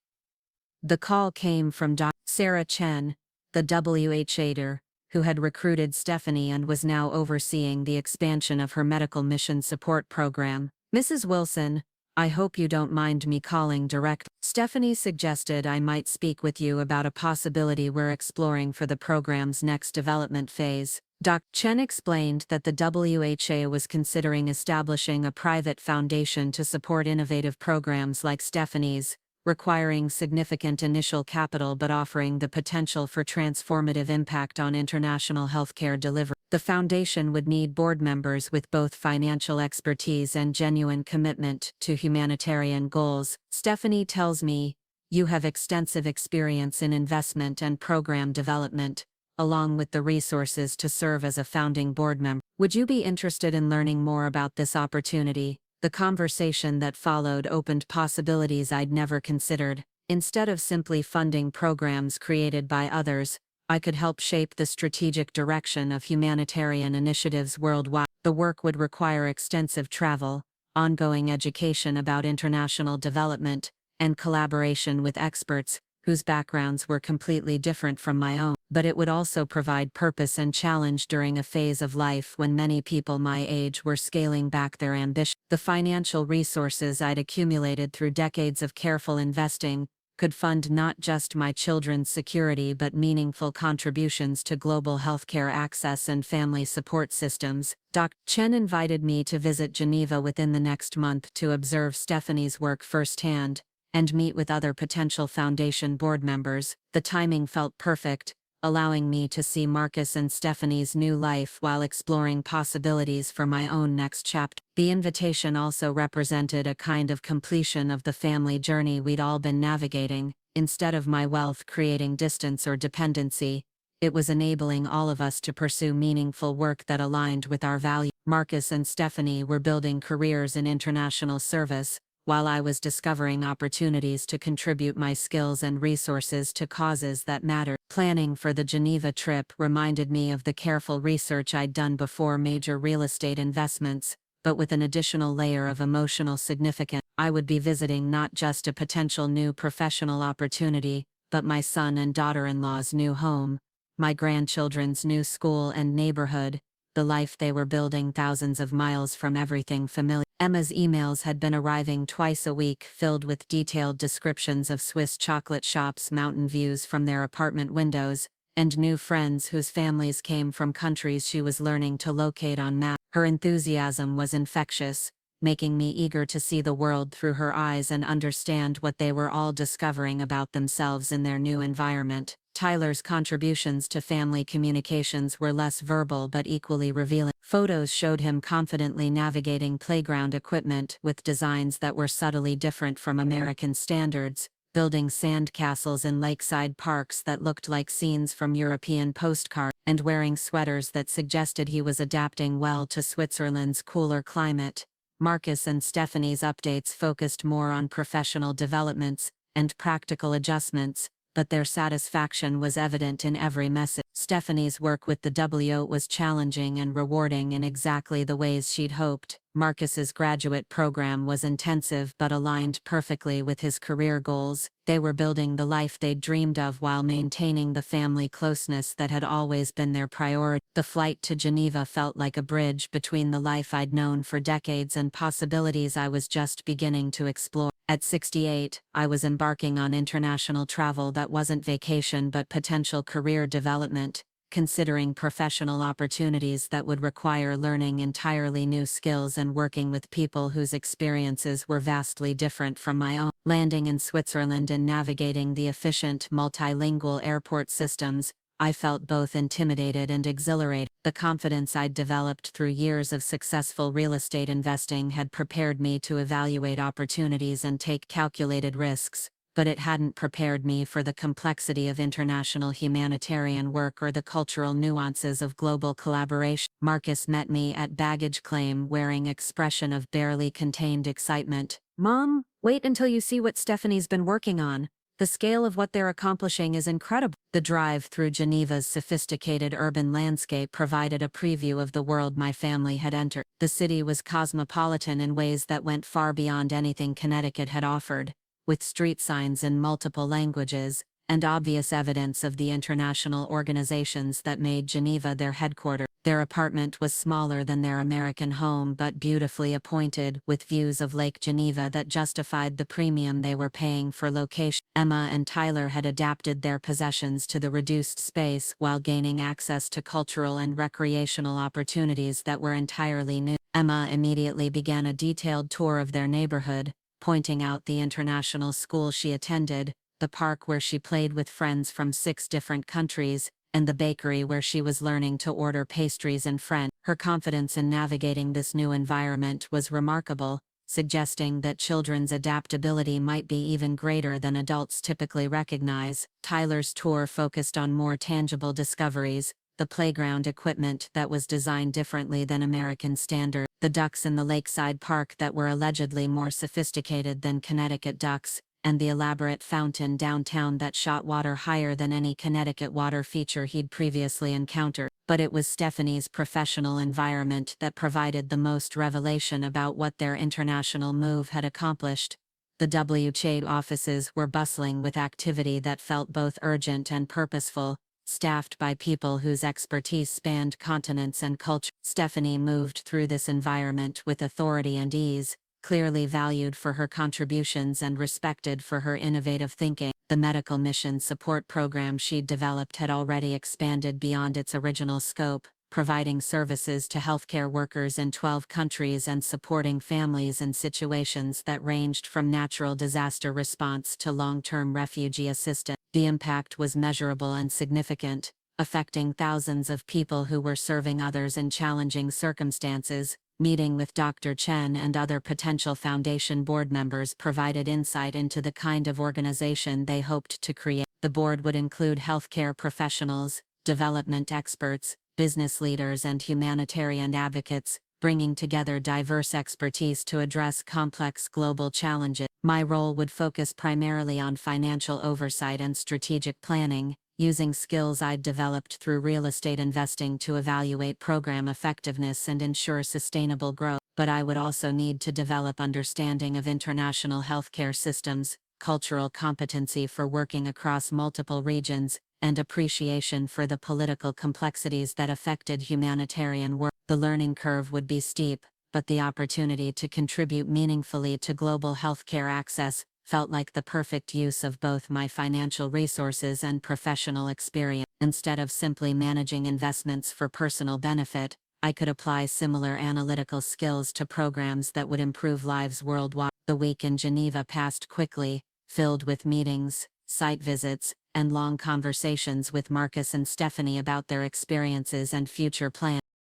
The call came from Dr. Sarah Chen, the WHAter, who had recruited Stephanie and was now overseeing the expansion of her medical mission support program. "Mrs. Wilson, I hope you don't mind me calling direct. Stephanie suggested I might speak with you about a possibility we're exploring for the program's next development phase. Dr. Chen explained that the WHO was considering establishing a private foundation to support innovative programs like Stephanie's, requiring significant initial capital but offering the potential for transformative impact on international healthcare delivery. The foundation would need board members with both financial expertise and genuine commitment to humanitarian goals. Stephanie tells me, you have extensive experience in investment and program development, along with the resources to serve as a founding board member. Would you be interested in learning more about this opportunity? The conversation that followed opened possibilities I'd never considered. Instead of simply funding programs created by others, I could help shape the strategic direction of humanitarian initiatives worldwide. The work would require extensive travel, ongoing education about international development, and collaboration with experts whose backgrounds were completely different from my own. But it would also provide purpose and challenge during a phase of life when many people my age were scaling back their ambition. The financial resources I'd accumulated through decades of careful investing could fund not just my children's security but meaningful contributions to global healthcare access and family support systems. Dr. Chen invited me to visit Geneva within the next month to observe Stephanie's work firsthand and meet with other potential foundation board members. The timing felt perfect, allowing me to see Marcus and Stephanie's new life while exploring possibilities for my own next chapter. The invitation also represented a kind of completion of the family journey we'd all been navigating. Instead of my wealth creating distance or dependency, it was enabling all of us to pursue meaningful work that aligned with our values. Marcus and Stephanie were building careers in international service, while I was discovering opportunities to contribute my skills and resources to causes that mattered. Planning for the Geneva trip reminded me of the careful research I'd done before major real estate investments, but with an additional layer of emotional significance. I would be visiting not just a potential new professional opportunity, but my son and daughter-in-law's new home, my grandchildren's new school and neighborhood, the life they were building thousands of miles from everything familiar. Emma's emails had been arriving twice a week, filled with detailed descriptions of Swiss chocolate shops, mountain views from their apartment windows, and new friends whose families came from countries she was learning to locate on maps. Her enthusiasm was infectious, making me eager to see the world through her eyes and understand what they were all discovering about themselves in their new environment. Tyler's contributions to family communications were less verbal but equally revealing. Photos showed him confidently navigating playground equipment with designs that were subtly different from American standards, building sand castles in lakeside parks that looked like scenes from European postcards, and wearing sweaters that suggested he was adapting well to Switzerland's cooler climate. Marcus and Stephanie's updates focused more on professional developments and practical adjustments, but their satisfaction was evident in every message. Stephanie's work with the WO was challenging and rewarding in exactly the ways she'd hoped. Marcus's graduate program was intensive but aligned perfectly with his career goals. They were building the life they'd dreamed of while maintaining the family closeness that had always been their priority. The flight to Geneva felt like a bridge between the life I'd known for decades and possibilities I was just beginning to explore. At 68, I was embarking on international travel that wasn't vacation but potential career development, considering professional opportunities that would require learning entirely new skills and working with people whose experiences were vastly different from my own. Landing in Switzerland and navigating the efficient multilingual airport systems, I felt both intimidated and exhilarated. The confidence I'd developed through years of successful real estate investing had prepared me to evaluate opportunities and take calculated risks, but it hadn't prepared me for the complexity of international humanitarian work or the cultural nuances of global collaboration. Marcus met me at baggage claim wearing expression of barely contained excitement. Mom, wait until you see what Stephanie's been working on. The scale of what they're accomplishing is incredible. The drive through Geneva's sophisticated urban landscape provided a preview of the world my family had entered. The city was cosmopolitan in ways that went far beyond anything Connecticut had offered, with street signs in multiple languages, and obvious evidence of the international organizations that made Geneva their headquarters. Their apartment was smaller than their American home but beautifully appointed, with views of Lake Geneva that justified the premium they were paying for location. Emma and Tyler had adapted their possessions to the reduced space while gaining access to cultural and recreational opportunities that were entirely new. Emma immediately began a detailed tour of their neighborhood, pointing out the international school she attended, the park where she played with friends from 6 different countries, and the bakery where she was learning to order pastries in French. Her confidence in navigating this new environment was remarkable, suggesting that children's adaptability might be even greater than adults typically recognize. Tyler's tour focused on more tangible discoveries, the playground equipment that was designed differently than American standards, the ducks in the lakeside park that were allegedly more sophisticated than Connecticut ducks, and the elaborate fountain downtown that shot water higher than any Connecticut water feature he'd previously encountered. But it was Stephanie's professional environment that provided the most revelation about what their international move had accomplished. The WCHA offices were bustling with activity that felt both urgent and purposeful, staffed by people whose expertise spanned continents and culture. Stephanie moved through this environment with authority and ease, clearly valued for her contributions and respected for her innovative thinking. The medical mission support program she'd developed had already expanded beyond its original scope, providing services to healthcare workers in 12 countries and supporting families in situations that ranged from natural disaster response to long-term refugee assistance. The impact was measurable and significant, affecting thousands of people who were serving others in challenging circumstances. Meeting with Dr. Chen and other potential foundation board members provided insight into the kind of organization they hoped to create. The board would include healthcare professionals, development experts, business leaders, and humanitarian advocates, bringing together diverse expertise to address complex global challenges. My role would focus primarily on financial oversight and strategic planning, using skills I'd developed through real estate investing to evaluate program effectiveness and ensure sustainable growth. But I would also need to develop understanding of international healthcare systems, cultural competency for working across multiple regions, and appreciation for the political complexities that affected humanitarian work. The learning curve would be steep, but the opportunity to contribute meaningfully to global healthcare access felt like the perfect use of both my financial resources and professional experience. Instead of simply managing investments for personal benefit, I could apply similar analytical skills to programs that would improve lives worldwide. The week in Geneva passed quickly, filled with meetings, site visits, and long conversations with Marcus and Stephanie about their experiences and future plans.